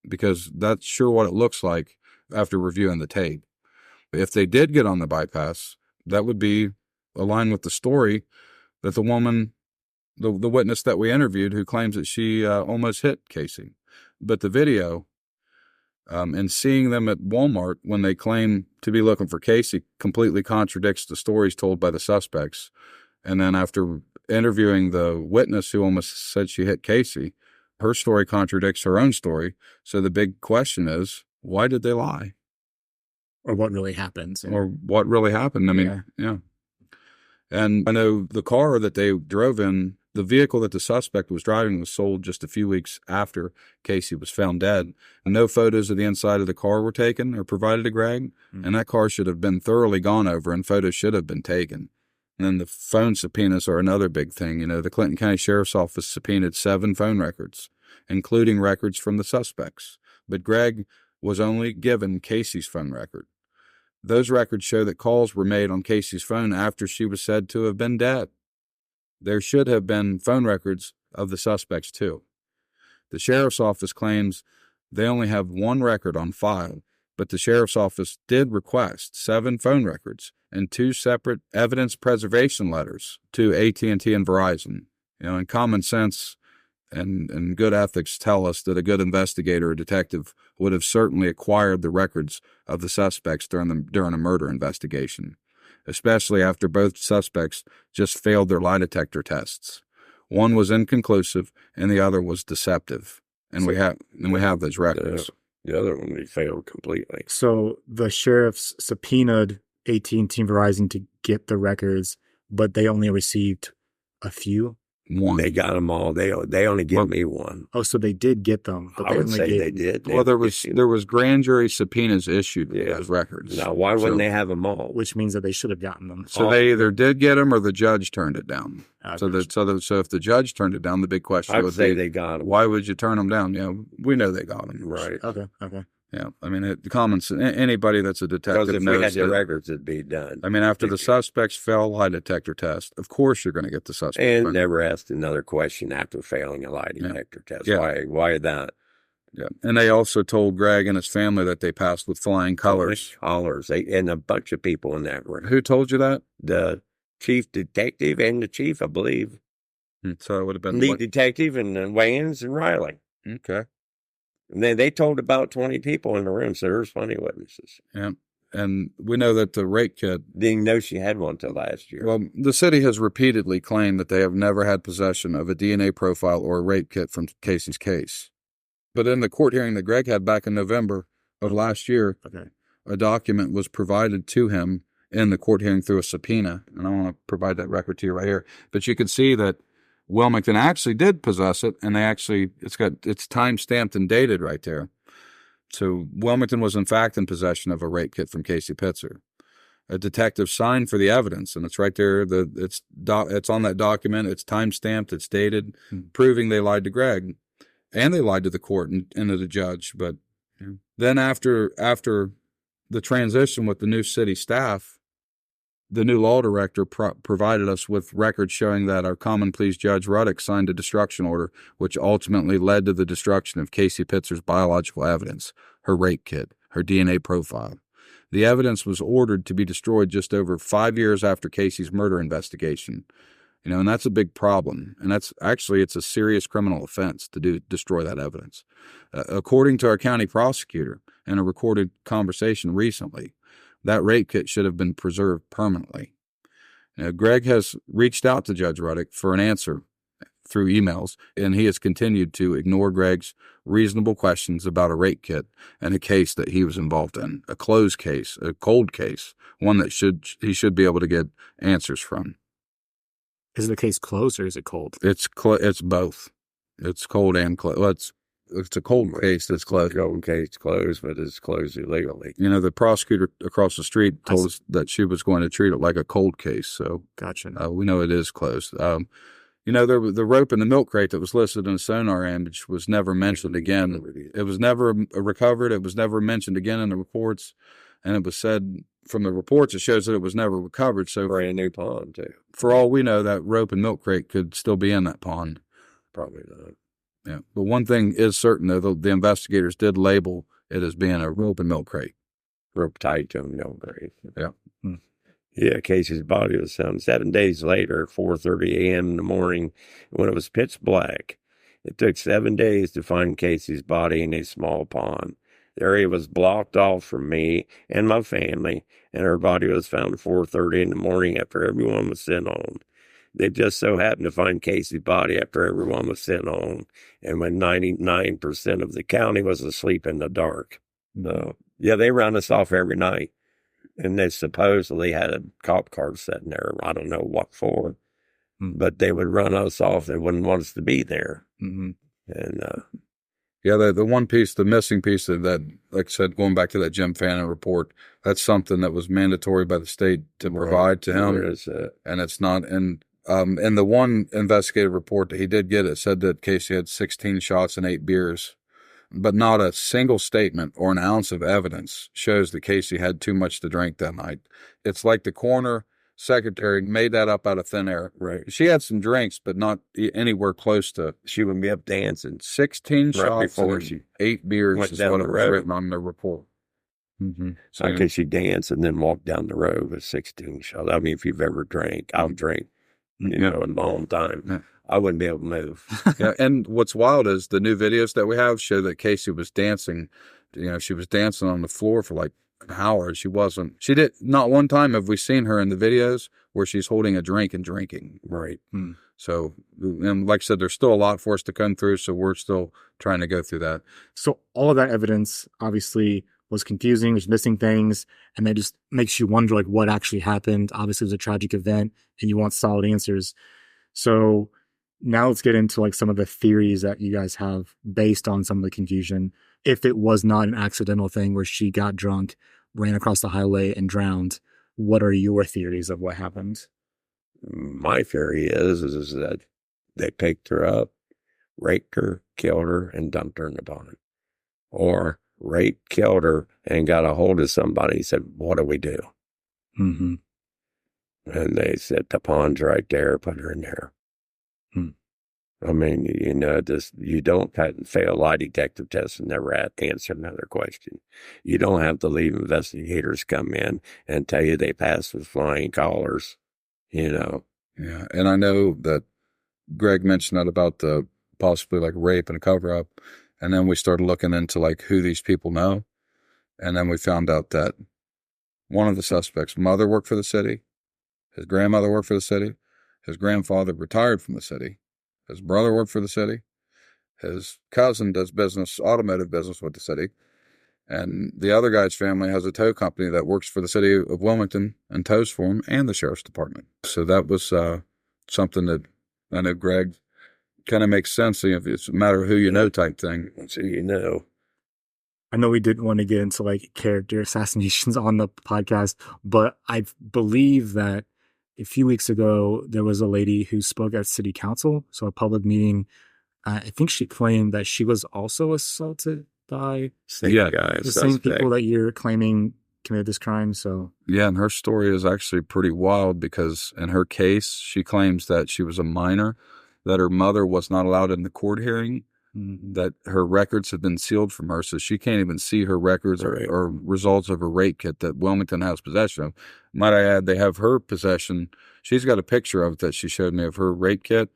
because that's sure what it looks like after reviewing the tape. If they did get on the bypass, that would be aligned with the story that the woman, the witness that we interviewed, who claims that she almost hit Casey. But the video and seeing them at Walmart when they claim to be looking for Casey completely contradicts the stories told by the suspects. And then after interviewing the witness who almost said she hit Casey, her story contradicts her own story. So the big question is, why did they lie? Or what really happened. Or what really happened. I mean, yeah. And I know the car that they drove in, the vehicle that the suspect was driving, was sold just a few weeks after Casey was found dead. No photos of the inside of the car were taken or provided to Greg, and that car should have been thoroughly gone over, and photos should have been taken. And then the phone subpoenas are another big thing. The Clinton County Sheriff's Office subpoenaed 7 phone records, including records from the suspects. But Greg was only given Casey's phone record. Those records show that calls were made on Casey's phone after she was said to have been dead. There should have been phone records of the suspects too. The Sheriff's Office claims they only have 1 record on file, but the Sheriff's Office did request 7 phone records and 2 separate evidence preservation letters to AT&T and Verizon. And common sense and good ethics tell us that a good investigator or detective would have certainly acquired the records of the suspects during a murder investigation, especially after both suspects just failed their lie detector tests. One was inconclusive and the other was deceptive. And we have those records. The other one, they failed completely. So the sheriffs subpoenaed AT&T and Verizon to get the records, but they only received a few? 1. They got them all. They only give me 1. Oh, so they did get them, but I they would only say gave... they did. Well, there was grand jury subpoenas issued with those records. Now, why wouldn't they have them all? Which means that they should have gotten them. So they either did get them or the judge turned it down. So if the judge turned it down, the big question I would would say be, they got them. why would you turn them down? We know they got them. Right. Okay. Yeah, I mean, common sense. Anybody that's a detective Because if knows we had the that, records, it'd be done. I mean, after the suspects fail lie detector test, of course you're going to get the suspect. And never asked another question after failing a lie detector test. Yeah. Why that? Yeah, and they also told Greg and his family that they passed with flying colors. And a bunch of people in that room. Who told you that? The chief detective and the chief, I believe. So it would have been Lead detective and Wayans and Riley. Okay. And then they told about 20 people in the room, so there's plenty of witnesses. Yeah. And we know that the rape kit... Didn't know she had one till last year. Well, the city has repeatedly claimed that they have never had possession of a DNA profile or a rape kit from Casey's case. But in the court hearing that Greg had back in November of last year, a document was provided to him in the court hearing through a subpoena. And I want to provide that record to you right here. But you can see that Wilmington actually did possess it, and it's time-stamped and dated right there. So Wilmington was in fact in possession of a rape kit from Casey Pitzer. A detective signed for the evidence, and it's right there. It's on that document. It's time-stamped. It's dated, proving they lied to Greg, and they lied to the court and to the judge. But then after the transition with the new city staff, the new law director provided us with records showing that our common pleas judge Ruddick signed a destruction order, which ultimately led to the destruction of Casey Pitzer's biological evidence, her rape kit, her DNA profile. The evidence was ordered to be destroyed just over 5 years after Casey's murder investigation. And that's a big problem. And it's a serious criminal offense to destroy that evidence. According to our county prosecutor in a recorded conversation recently, that rape kit should have been preserved permanently. Greg has reached out to Judge Ruddick for an answer through emails, and he has continued to ignore Greg's reasonable questions about a rape kit and a case that he was involved in, a closed case, a cold case, one that he should be able to get answers from. Is the case closed or is it cold? It's both. It's cold and closed. Well, it's a cold case that's closed. Golden case closed, but it's closed illegally. You know, the prosecutor across the street told us that she was going to treat it like a cold case. So Gotcha. we know it is closed. You know, the rope in the milk crate that was listed in the sonar image was never mentioned again. It was never recovered. It was never mentioned again in the reports. And it was said from the reports, it shows that it was never recovered. So Brand new pond, too. For all we know, that rope and milk crate could still be in that pond. Probably not. Yeah. But one thing is certain, though, the investigators did label it as being a rope and milk crate. Rope tied to a milk crate. Yeah. Yeah, Casey's body was found 7 days later, 4:30 a.m. in the morning, when it was pitch black. It took 7 days to find Casey's body in a small pond. The area was blocked off from me and my family, and her body was found at 4:30 in the morning after everyone was sent home. They just so happened to find Casey's body after everyone was sent home, and when 99% of the county was asleep in the dark. So, yeah, they run us off every night. And they supposedly had a cop car sitting there. I don't know what for, but they would run us off. They wouldn't want us to be there. Mm-hmm. And yeah, the one piece, the missing piece of that, like I said, going back to that Jim Fannin report, that's something that was mandatory by the state to provide to him. And it's not. And the one investigative report that he did get, it said that Casey had 16 shots and 8 beers. But not a single statement or an ounce of evidence shows that Casey had too much to drink that night. It's like the coroner secretary made that up out of thin air. Right. She had some drinks, but not anywhere close to. She would be up dancing. 16 shots before and she 8 beers went is down what the it was road. written on the report. Mm-hmm. So I guess she danced and then walked down the road with 16 shots. I mean, if you've ever drank, I've drank, a long time. Yeah. I wouldn't be able to move. Yeah, and what's wild is the new videos that we have show that Casey was dancing. You know, she was dancing on the floor for like an hour. She did not one time have we seen her in the videos where she's holding a drink and drinking. Right. So, and like I said, there's still a lot for us to come through. So we're still trying to go through that. So all of that evidence obviously was confusing. There's missing things, and that just makes you wonder like what actually happened. Obviously, it was a tragic event, and you want solid answers. So now let's get into like some of the theories that you guys have based on some of the confusion. If it was not an accidental thing where she got drunk, ran across the highway and drowned, what are your theories of what happened? My theory is that they picked her up, raped her, killed her, and dumped her in the pond. Or raped, killed her, and got a hold of somebody and said, what do we do? Mm-hmm. And they said, the pond's right there, put her in there. I mean, you don't have to fail a lie detective test and never answer another question. You don't have to leave investigators come in and tell you they passed with flying colors, Yeah, and I know that Greg mentioned that about the possibly like rape and a cover-up, and then we started looking into like who these people know, and then we found out that one of the suspects' mother worked for the city, his grandmother worked for the city, his grandfather retired from the city, his brother worked for the city, his cousin does automotive business with the city, and the other guy's family has a tow company that works for the city of Wilmington and tows for him and the sheriff's department. So that was something that I know Greg kind of makes sense. It's a matter of who you know type thing. So you know. I know we didn't want to get into like character assassinations on the podcast, but I believe that a few weeks ago, there was a lady who spoke at city council, so a public meeting. I think she claimed that she was also assaulted by the same people that you're claiming committed this crime. So yeah, and her story is actually pretty wild because in her case, she claims that she was a minor, that her mother was not allowed in the court hearing, that her records have been sealed from her, so she can't even see her records or results of her rape kit that Wilmington has possession of. Might I add, they have her possession. She's got a picture of it that she showed me of her rape kit,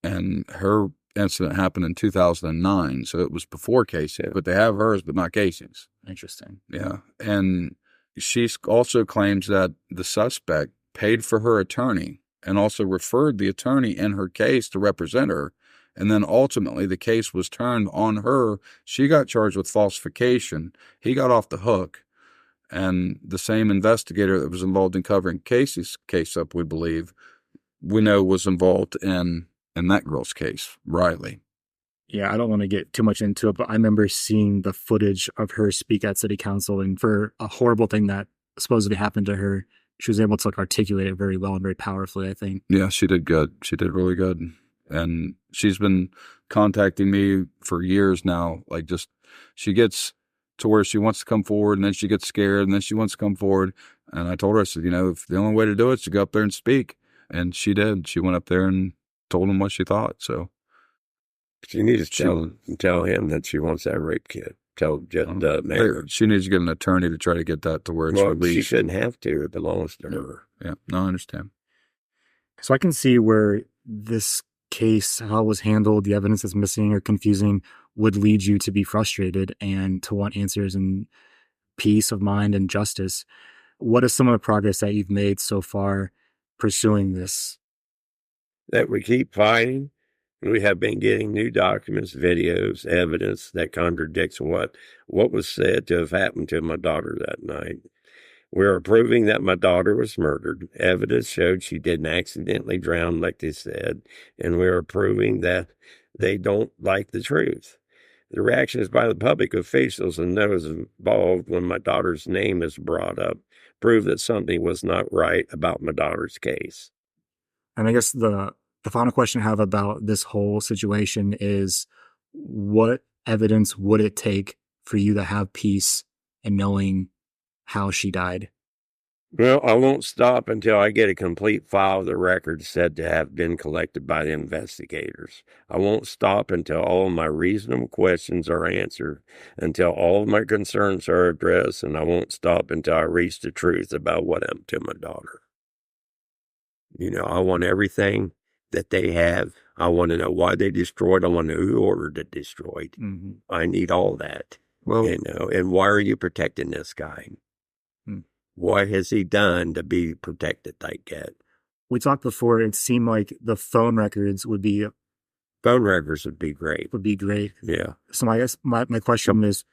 and her incident happened in 2009, so it was before Casey, but they have hers, but not Casey's. Interesting. Yeah, and she also claims that the suspect paid for her attorney and also referred the attorney in her case to represent her. And then ultimately the case was turned on her. She got charged with falsification. He got off the hook. And the same investigator that was involved in covering Casey's case up, we believe, we know was involved in that girl's case, Riley. Yeah, I don't want to get too much into it, but I remember seeing the footage of her speak at city council, and for a horrible thing that supposedly happened to her, she was able to like articulate it very well and very powerfully, I think. Yeah, she did good. She did really good. And she's been contacting me for years now. Like, just, she gets to where she wants to come forward, and then she gets scared, and then she wants to come forward. And I told her, I said, if the only way to do it is to go up there and speak. And she did. She went up there and told him what she thought. So she needs to tell him that she wants that rape kit. Tell the mayor. She needs to get an attorney to try to get that to where it's released. She shouldn't have to. It belongs to her. Yeah, no, I understand. So I can see where this case, how it was handled, the evidence that's missing or confusing would lead you to be frustrated and to want answers and peace of mind and justice. What is some of the progress that you've made so far pursuing this? That we keep fighting. We have been getting new documents, videos, evidence that contradicts what was said to have happened to my daughter that night. We're proving that my daughter was murdered. Evidence showed she didn't accidentally drown like they said, and we are proving that they don't like the truth. The reactions by the public officials and those involved when my daughter's name is brought up prove that something was not right about my daughter's case. And I guess the final question I have about this whole situation is, what evidence would it take for you to have peace in knowing how she died? Well, I won't stop until I get a complete file of the records said to have been collected by the investigators. I won't stop until all of my reasonable questions are answered, until all of my concerns are addressed, and I won't stop until I reach the truth about what happened to my daughter. I want everything that they have. I want to know why they destroyed. I want to know who ordered it destroyed. Mm-hmm. I need all that. Well, and why are you protecting this guy? What has he done to be protected like that? We talked before, it seemed like the phone records would be... Phone records would be great. Yeah. So I guess my question is,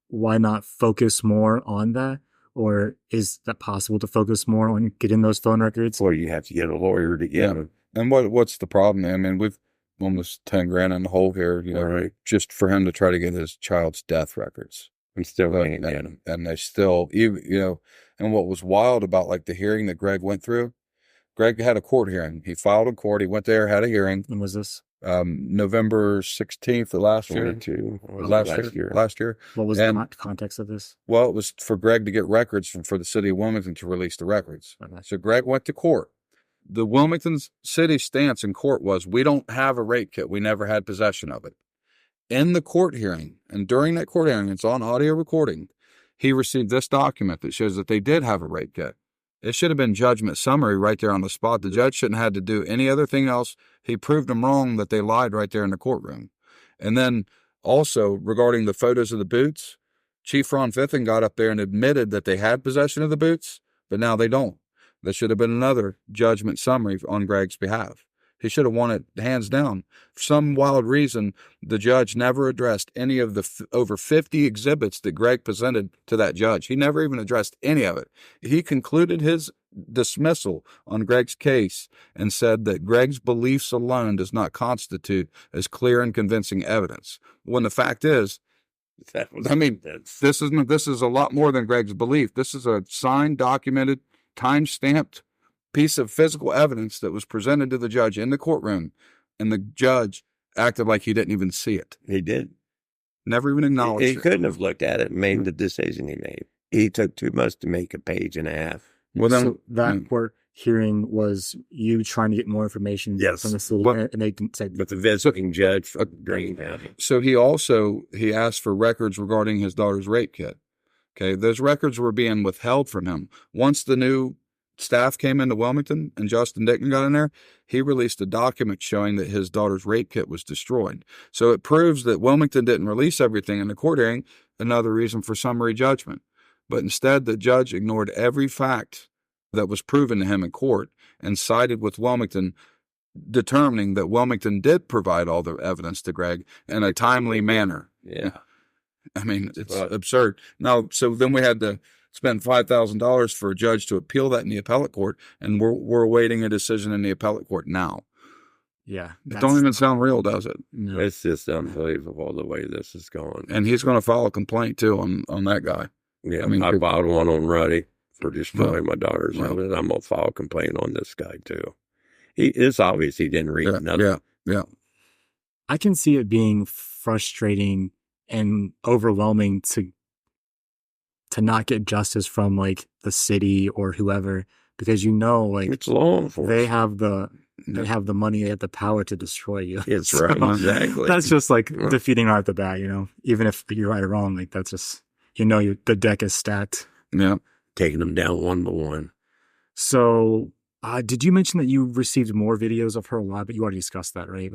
why not focus more on that? Or is that possible to focus more on getting those phone records? Or you have to get a lawyer to get them. And what's the problem? I mean, we've almost 10 grand in the hole here, right, just for him to try to get his child's death records. I'm still waiting at him. And they still, and what was wild about like the hearing that Greg went through, Greg had a court hearing. He filed in court. He went there, had a hearing. When was this? November 16th of last year. Last year. What was the context of this? Well, it was for Greg to get records for the city of Wilmington to release the records. Okay. So Greg went to court. The Wilmington city stance in court was, we don't have a rape kit. We never had possession of it. In the court hearing, and during that court hearing, it's on audio recording, he received this document that shows that they did have a rape kit. It should have been judgment summary right there on the spot. The judge shouldn't have had to do any other thing else. He proved them wrong that they lied right there in the courtroom. And then also regarding the photos of the boots, Chief Ron Fithen got up there and admitted that they had possession of the boots, but now they don't. There should have been another judgment summary on Greg's behalf. He should have won it hands down. For some wild reason, the judge never addressed any of the over 50 exhibits that Greg presented to that judge. He never even addressed any of it. He concluded his dismissal on Greg's case and said that Greg's beliefs alone does not constitute as clear and convincing evidence. When the fact is, this is a lot more than Greg's belief. This is a signed, documented, time-stamped piece of physical evidence that was presented to the judge in the courtroom, and the judge acted like he didn't even see it. He did. Never even acknowledged it. He couldn't have looked at it and made the decision he made. He took too much to make a page and a half. Well, then, so that court hearing was you trying to get more information from the city, and they didn't say. But the visiting judge drained out. So he asked for records regarding his daughter's rape kit. Okay, those records were being withheld from him. Once the new staff came into Wilmington and Justin Dickman got in there, he released a document showing that his daughter's rape kit was destroyed. So it proves that Wilmington didn't release everything in the court hearing, another reason for summary judgment. But instead, the judge ignored every fact that was proven to him in court and sided with Wilmington, determining that Wilmington did provide all the evidence to Greg in a timely manner. Yeah. I mean, it's absurd. Now, so then we had to spend $5,000 for a judge to appeal that in the appellate court, and we're awaiting a decision in the appellate court now. Yeah. It don't even sound real, does it? No. It's just unbelievable the way this is going. And he's going to file a complaint too on that guy. Yeah, I mean, I filed one on Ruddy for destroying my daughter's Well. evidence. I'm going to file a complaint on this guy too. It's obvious he didn't read nothing. Yeah. I can see it being frustrating and overwhelming to not get justice from like the city or whoever, because like It's law enforcement. they have the money, they have the power to destroy you. It's right, exactly. That's just like defeating right at the bat, even if you're right or wrong, like that's just the deck is stacked. Yeah. Taking them down one by one. So did you mention that you received more videos of her alive? But you already discussed that, right?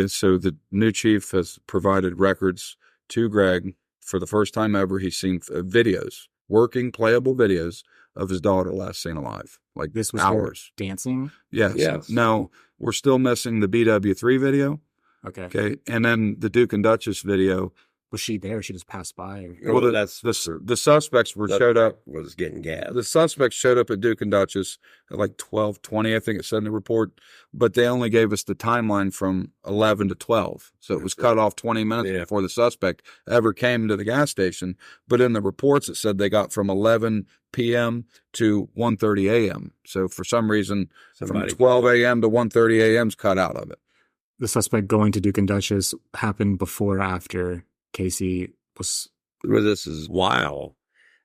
So the new chief has provided records to Greg. For the first time ever, he's seen videos, working, playable videos of his daughter last seen alive. Like this was hours. Dancing? Yes. Now, we're still missing the BW3 video. Okay. And then the Duke and Duchess video. Was she there? She just passed by? Well, that's the suspects showed up. Was getting gas. The suspects showed up at Duke and Duchess at like 12:20, I think it said in the report, but they only gave us the timeline from 11 to 12. So it was cut off 20 minutes before the suspect ever came to the gas station. But in the reports, it said they got from 11 p.m. to 1:30 a.m. So for some reason, from 12 a.m. to 1:30 a.m. is cut out of it. The suspect going to Duke and Duchess happened before or after Casey was... Well, this is wild.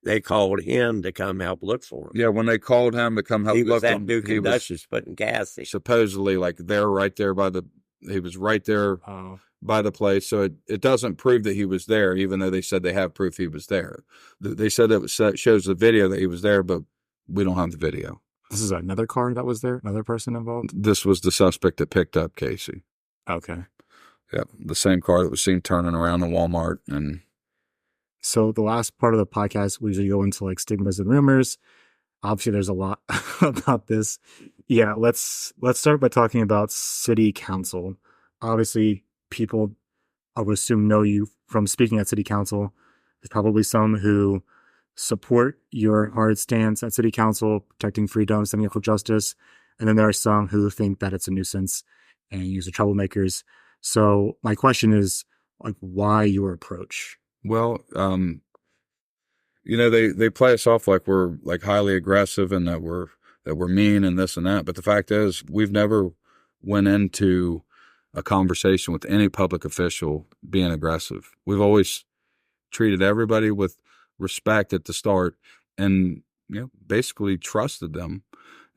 They called him to come help look for him. Yeah, when they called him to come help look for him, Duke and Duchess putting gas in. Supposedly, like they're right there he was right there by the place. So it doesn't prove that he was there, even though they said they have proof he was there. They said it shows the video that he was there, but we don't have the video. This is another car that was there? Another person involved? This was the suspect that picked up Casey. Okay. Yeah, the same car that was seen turning around in Walmart. And so the last part of the podcast, we usually go into like stigmas and rumors. Obviously, there's a lot about this. Yeah, let's start by talking about city council. Obviously, people, I would assume, know you from speaking at city council. There's probably some who support your hard stance at city council, protecting freedom, standing up for justice. And then there are some who think that it's a nuisance and use the troublemakers. So my question is, like, why your approach? Well, they play us off like we're like highly aggressive and that we're mean and this and that. But the fact is, we've never went into a conversation with any public official being aggressive. We've always treated everybody with respect at the start and basically trusted them.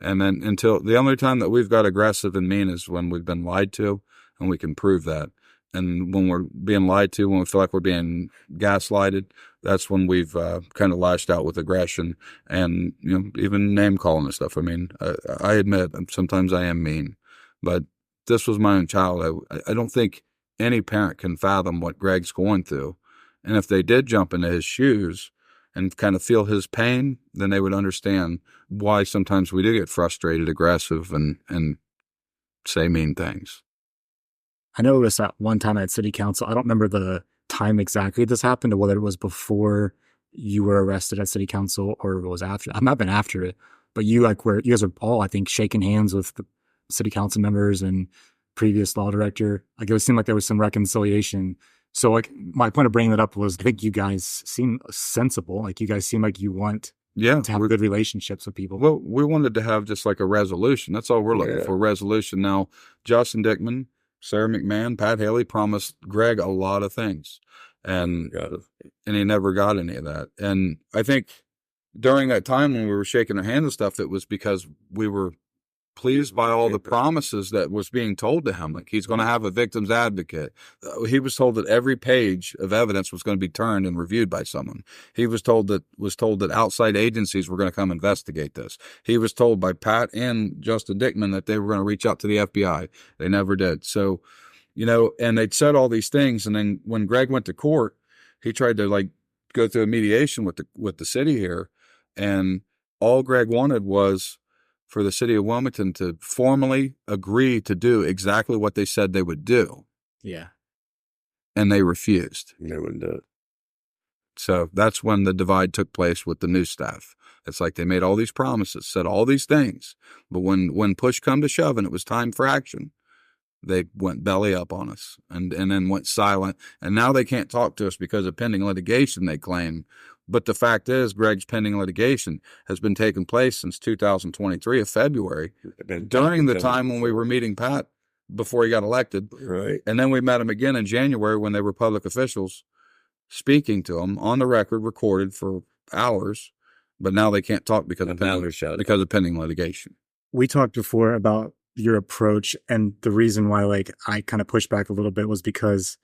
And then until the only time that we've got aggressive and mean is when we've been lied to. And we can prove that. And when we're being lied to, when we feel like we're being gaslighted, that's when we've kind of lashed out with aggression and, even name calling and stuff. I mean, I admit sometimes I am mean, but this was my own child. I don't think any parent can fathom what Greg's going through. And if they did jump into his shoes and kind of feel his pain, then they would understand why sometimes we do get frustrated, aggressive, and say mean things. I know it was at one time at city council. I don't remember the time exactly this happened, or whether it was before you were arrested at city council or it was after. I might have been after it, but you guys are all, I think, shaking hands with the city council members and previous law director. Like, it seemed like there was some reconciliation. So, like, my point of bringing that up was, I think you guys seem sensible. Like, you guys seem like you want to have good relationships with people. Well, we wanted to have just like a resolution. That's all we're looking for, a resolution. Now, Justin Dickman, Sarah McMahon, Pat Haley promised Greg a lot of things, and he never got any of that. And I think during that time when we were shaking our hands and stuff, it was because we were pleased by all the promises that was being told to him. Like, he's going to have a victim's advocate. He was told that every page of evidence was going to be turned and reviewed by someone. He was told that outside agencies were going to come investigate this. He was told by Pat and Justin Dickman that they were going to reach out to the FBI. They never did. So, and they'd said all these things. And then when Greg went to court, he tried to like go through a mediation with the city here. And all Greg wanted was for the city of Wilmington to formally agree to do exactly what they said they would do. Yeah. And they refused. They wouldn't do it. So that's when the divide took place with the new staff. It's like they made all these promises, said all these things, but when push come to shove and it was time for action, they went belly up on us and then went silent. And now they can't talk to us because of pending litigation, they claim. But the fact is, Greg's pending litigation has been taking place since 2023 of February, during the time when we were meeting Pat before he got elected. Right. And then we met him again in January when they were public officials speaking to him on the record, recorded for hours. But now they can't talk because of pending litigation. We talked before about your approach, and the reason why like I kind of pushed back a little bit was because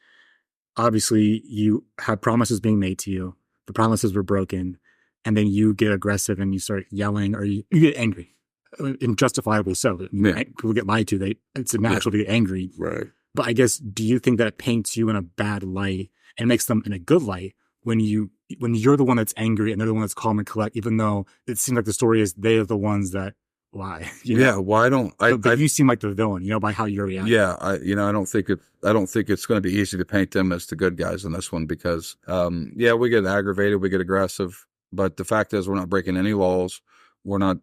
obviously you had promises being made to you. The promises were broken, and then you get aggressive and you start yelling, or you get angry, and justifiably so. Yeah. People get lied to. It's natural to get angry. Right. But I guess, do you think that it paints you in a bad light and makes them in a good light when you're the one that's angry and they're the one that's calm and collect, even though it seems like the story is they are the ones that lie? Yeah. Why don't but you seem like the villain, by how you're reacting. Yeah. I don't think it's going to be easy to paint them as the good guys in this one because, we get aggravated, we get aggressive, but the fact is we're not breaking any laws. We're not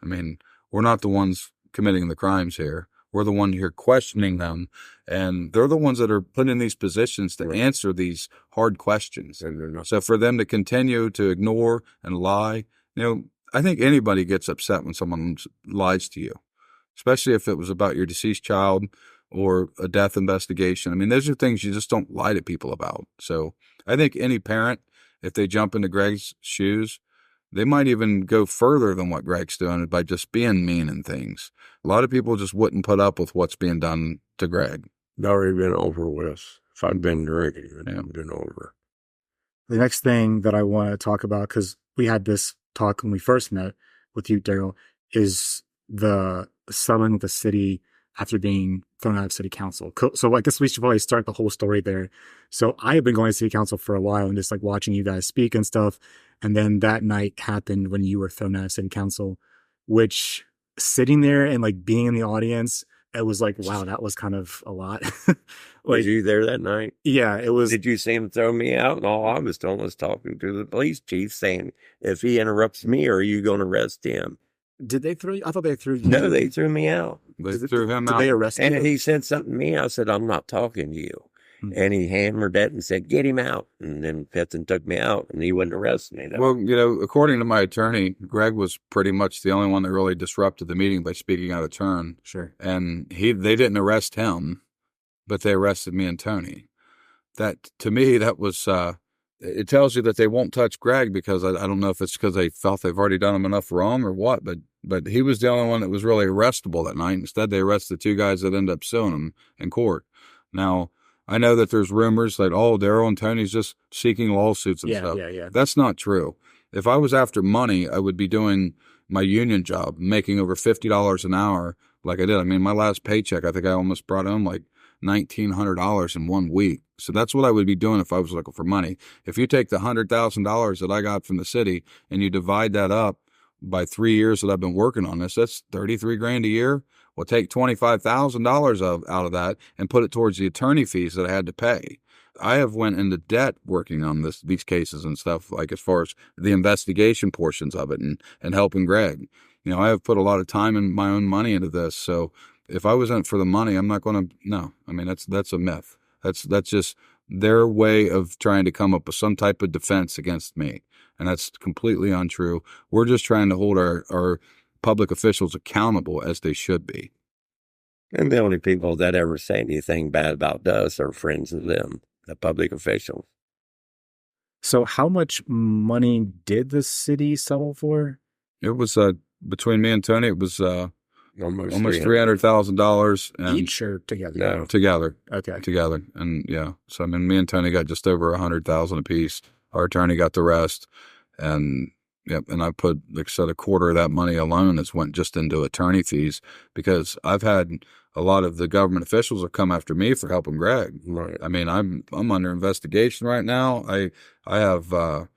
the ones committing the crimes here. We're the one here questioning them, and they're the ones that are put in these positions to answer these hard questions. So for them to continue to ignore and lie, I think anybody gets upset when someone lies to you, especially if it was about your deceased child or a death investigation. I mean, those are things you just don't lie to people about. So I think any parent, if they jump into Greg's shoes, they might even go further than what Greg's doing by just being mean and things. A lot of people just wouldn't put up with what's being done to Greg. It's already been over with. If I'd been drinking, it'd been over. The next thing that I want to talk about, because we had this talk when we first met with you, Darrell, is the settling with the city after being thrown out of city council. So I guess we should probably start the whole story there. So I have been going to city council for a while and just like watching you guys speak and stuff. And then that night happened when you were thrown out of city council, which sitting there and like being in the audience, it was like, wow, that was kind of a lot. Was you there that night? Yeah, it was. Did you see him throw me out? And all I was doing was talking to the police chief saying, if he interrupts me, are you going to arrest him? Did they throw you? I thought they threw you. No, they threw me out. They threw him out. Did they arrest you? And he said something to me. I said, I'm not talking to you. And he hammered that and said, get him out. And then Pitzer took me out and he wouldn't arrest me. Well, according to my attorney, Greg was pretty much the only one that really disrupted the meeting by speaking out of turn. Sure. And they didn't arrest him, but they arrested me and Tony. That, to me, that was, it tells you that they won't touch Greg because I don't know if it's because they felt they've already done him enough wrong or what, but he was the only one that was really arrestable that night. Instead, they arrested the two guys that ended up suing him in court. Now, I know that there's rumors that, Darrell and Tony's just seeking lawsuits and stuff. Yeah. That's not true. If I was after money, I would be doing my union job, making over $50 an hour like I did. I mean, my last paycheck, I think I almost brought home like $1,900 in 1 week. So that's what I would be doing if I was looking for money. If you take the $100,000 that I got from the city and you divide that up by 3 years that I've been working on this, that's $33,000 a year. Well, take $25,000 out of that and put it towards the attorney fees that I had to pay. I have went into debt working on these cases and stuff, like as far as the investigation portions of it and helping Greg. I have put a lot of time and my own money into this. So if I wasn't for the money, I'm not going to, no. I mean, that's a myth. That's just their way of trying to come up with some type of defense against me. And that's completely untrue. We're just trying to hold our public officials accountable as they should be. And the only people that ever say anything bad about us are friends of them, the public officials. So how much money did the city settle for? It was, between me and Tony, it was almost $300,000. Each or together? No. Together. Okay. Together. And yeah, so I mean, me and Tony got just over $100,000 apiece. Our attorney got the rest. And yep, and I put, like I said, a quarter of that money alone has went just into attorney fees because I've had a lot of the government officials have come after me for helping Greg. Right. I mean, I'm under investigation right now. I have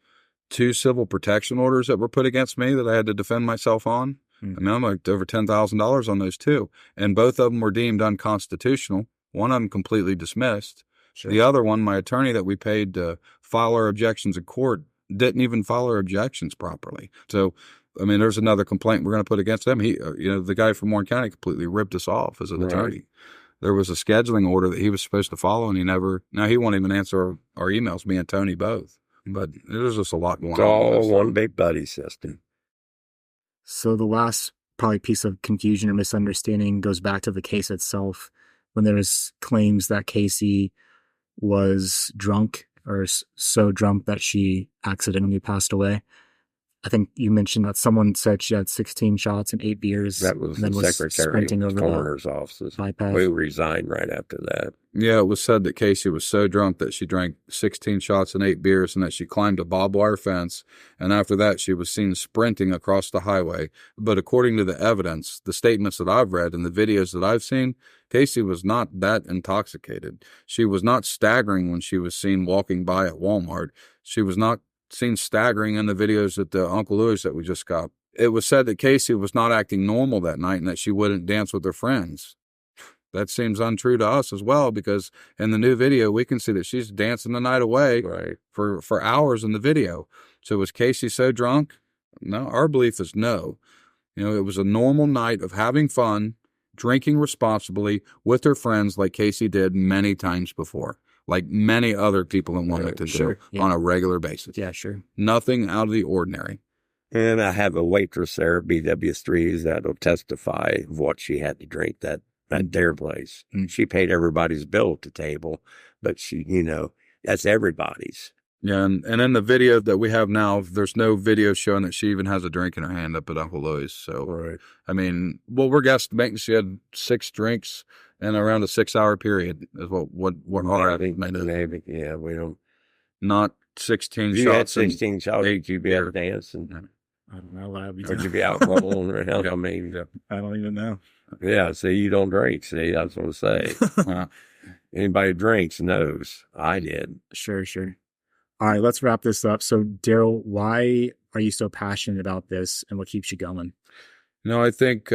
2 civil protection orders that were put against me that I had to defend myself on. I mean, I'm like over $10,000 on those 2, and both of them were deemed unconstitutional. One of them completely dismissed. Sure. The other one, my attorney that we paid to file our objections in court didn't even file our objections properly. So, I mean, there's another complaint we're going to put against them. He, the guy from Warren County completely ripped us off as an attorney. There was a scheduling order that he was supposed to follow, and he won't even answer our emails, me and Tony both. But there's just a lot going on. It's all one big buddy system. So the last probably piece of confusion or misunderstanding goes back to the case itself, when there was claims that Casey was drunk or so drunk that she accidentally passed away. I think you mentioned that someone said she had 16 shots and 8 beers. That was and then the secretary of the coroner's office. bypass. We resigned right after that. Yeah, it was said that Casey was so drunk that she drank 16 shots and 8 beers and that she climbed a barbed wire fence. And after that, she was seen sprinting across the highway. But according to the evidence, the statements that I've read and the videos that I've seen, Casey was not that intoxicated. She was not staggering when she was seen walking by at Walmart. She was not seen staggering in the videos at the Uncle Louis that we just got. It was said that Casey was not acting normal that night and that she wouldn't dance with her friends. That seems untrue to us as well, because in the new video, we can see that she's dancing the night away for hours in the video. So was Casey so drunk? No, our belief is no. It was a normal night of having fun, drinking responsibly with her friends like Casey did many times before, like many other people in Wilmington do on a regular basis. Yeah, sure. Nothing out of the ordinary. And I have a waitress there at BW3's that'll testify of what she had to drink at their place. Mm. She paid everybody's bill at the table, but she, that's everybody's. Yeah, and in the video that we have now, there's no video showing that she even has a drink in her hand up at Uncle Louis. So, I mean, we're guesstimating she had 6 drinks in around a 6-hour period is what our estimate is. Maybe, yeah, we don't. Not 16 you shots. Had 16 shots, you'd be out dancing. I don't know what I'd be Would doing. you be out rolling around? I mean, I don't even know. Yeah, see, you don't drink. See, that's what I say. Anybody who drinks knows. I did. Sure. All right, let's wrap this up. So, Darrell, why are you so passionate about this, and what keeps you going? I think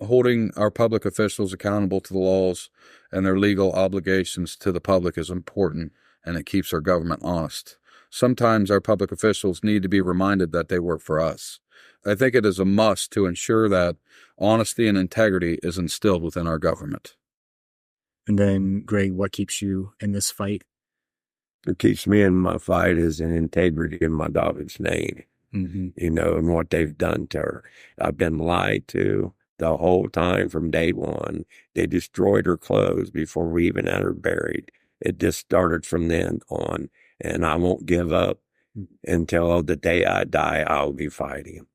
holding our public officials accountable to the laws and their legal obligations to the public is important, and it keeps our government honest. Sometimes our public officials need to be reminded that they work for us. I think it is a must to ensure that honesty and integrity is instilled within our government. And then, Greg, what keeps you in this fight? What keeps me in my fight is an integrity in my daughter's name, and what they've done to her. I've been lied to the whole time from day one. They destroyed her clothes before we even had her buried. It just started from then on, and I won't give up until the day I die. I'll be fighting.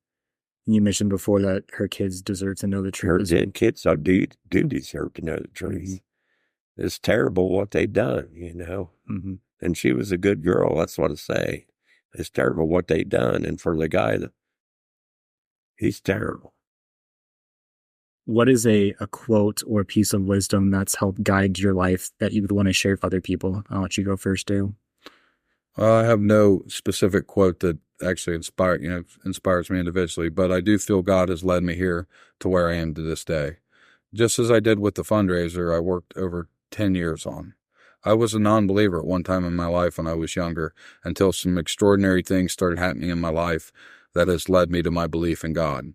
You mentioned before that her kids deserve to know the truth. Her kids do deserve to know the truth. It's terrible what they've done, And she was a good girl. That's what I say. It's terrible what they've done. And for the guy, he's terrible. What is a quote or a piece of wisdom that's helped guide your life that you would want to share with other people? I'll let you go first, Darrell. I have no specific quote that actually inspires me individually, but I do feel God has led me here to where I am to this day. Just as I did with the fundraiser I worked over 10 years on. I was a non-believer at one time in my life when I was younger, until some extraordinary things started happening in my life that has led me to my belief in God.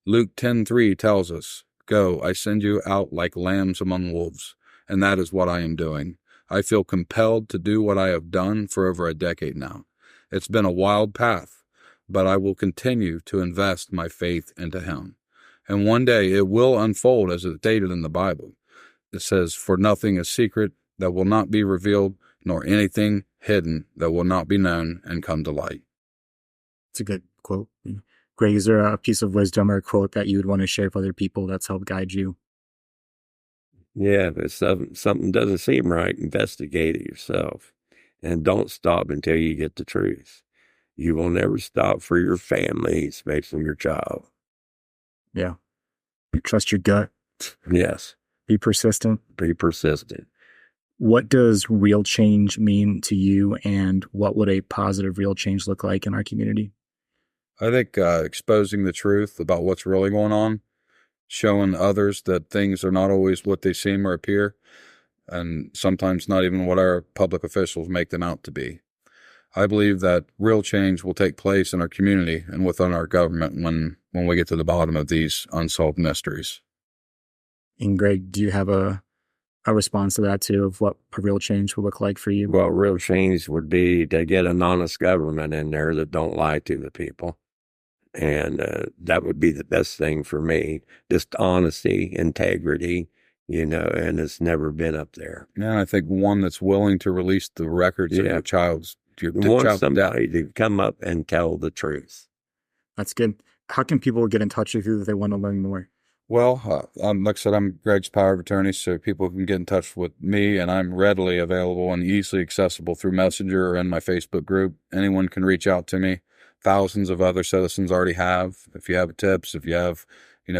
Luke 10:3 tells us, "Go, I send you out like lambs among wolves," and that is what I am doing. I feel compelled to do what I have done for over a decade now. It's been a wild path, but I will continue to invest my faith into Him. And one day it will unfold as it's stated in the Bible. It says, "For nothing is secret that will not be revealed, nor anything hidden that will not be known and come to light." It's a good quote. Greg, is there a piece of wisdom or a quote that you would want to share with other people that's helped guide you? Yeah, if something doesn't seem right, investigate it yourself. And don't stop until you get the truth. You will never stop for your family, especially your child. Yeah. Trust your gut. Yes. Be persistent. Be persistent. What does real change mean to you, and what would a positive real change look like in our community? I think exposing the truth about what's really going on, showing others that things are not always what they seem or appear, and sometimes not even what our public officials make them out to be. I believe that real change will take place in our community and within our government when we get to the bottom of these unsolved mysteries. And Greg, do you have a a response to that too, of what a real change would look like for you? Well, real change would be to get an honest government in there that don't lie to the people. And that would be the best thing for me. Just honesty, integrity, and it's never been up there. Yeah, I think one that's willing to release the records of your child's want somebody to come up and tell the truth. That's good. How can people get in touch with you if they want to learn more? Well, like I said, I'm Greg's power of attorney, so people can get in touch with me, and I'm readily available and easily accessible through Messenger and my Facebook group. Anyone can reach out to me. Thousands of other citizens already have. If you have tips, if you have,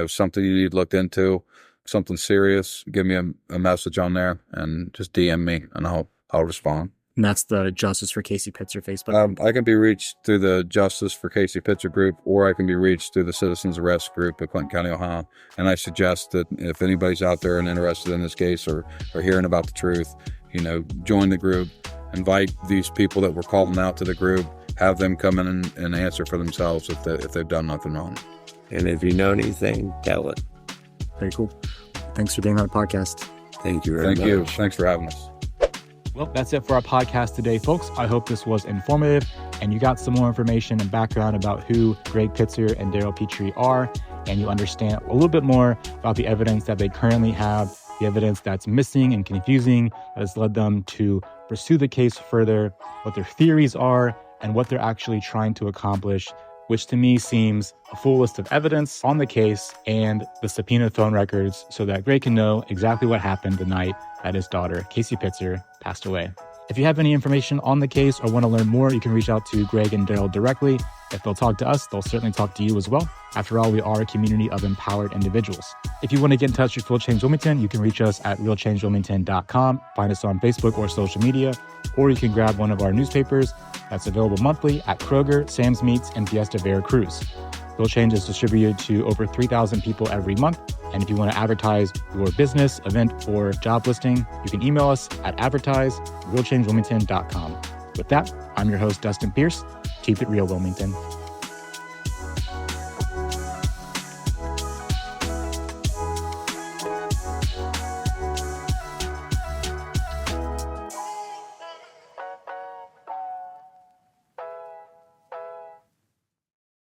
something you need looked into, something serious, give me a message on there and just DM me, and I'll respond. And that's the Justice for Casey Pitzer Facebook group. I can be reached through the Justice for Casey Pitzer group, or I can be reached through the Citizens Arrest group at Clinton County, Ohio. And I suggest that if anybody's out there and interested in this case or hearing about the truth, join the group, invite these people that we're calling out to the group, have them come in and answer for themselves if they've done nothing wrong. And if you know anything, tell it. Very cool. Thanks for being on the podcast. Thank you very much. Thank you. Thanks for having us. Well, that's it for our podcast today, folks. I hope this was informative and you got some more information and background about who Greg Pitzer and Darrell Petrey are, and you understand a little bit more about the evidence that they currently have, the evidence that's missing and confusing that has led them to pursue the case further, what their theories are, and what they're actually trying to accomplish, which to me seems a full list of evidence on the case and the subpoenaed phone records so that Greg can know exactly what happened the night that his daughter, Casey Pitzer, passed away. If you have any information on the case or want to learn more, you can reach out to Greg and Darrell directly. If they'll talk to us, they'll certainly talk to you as well. After all, we are a community of empowered individuals. If you want to get in touch with Real Change Wilmington, you can reach us at realchangewilmington.com, find us on Facebook or social media, or you can grab one of our newspapers that's available monthly at Kroger, Sam's Meats, and Fiesta Veracruz. Real Change is distributed to over 3,000 people every month. And if you want to advertise your business, event, or job listing, you can email us at advertise@realchangewilmington.com. With that, I'm your host, Dustin Pierce. Keep it real, Wilmington.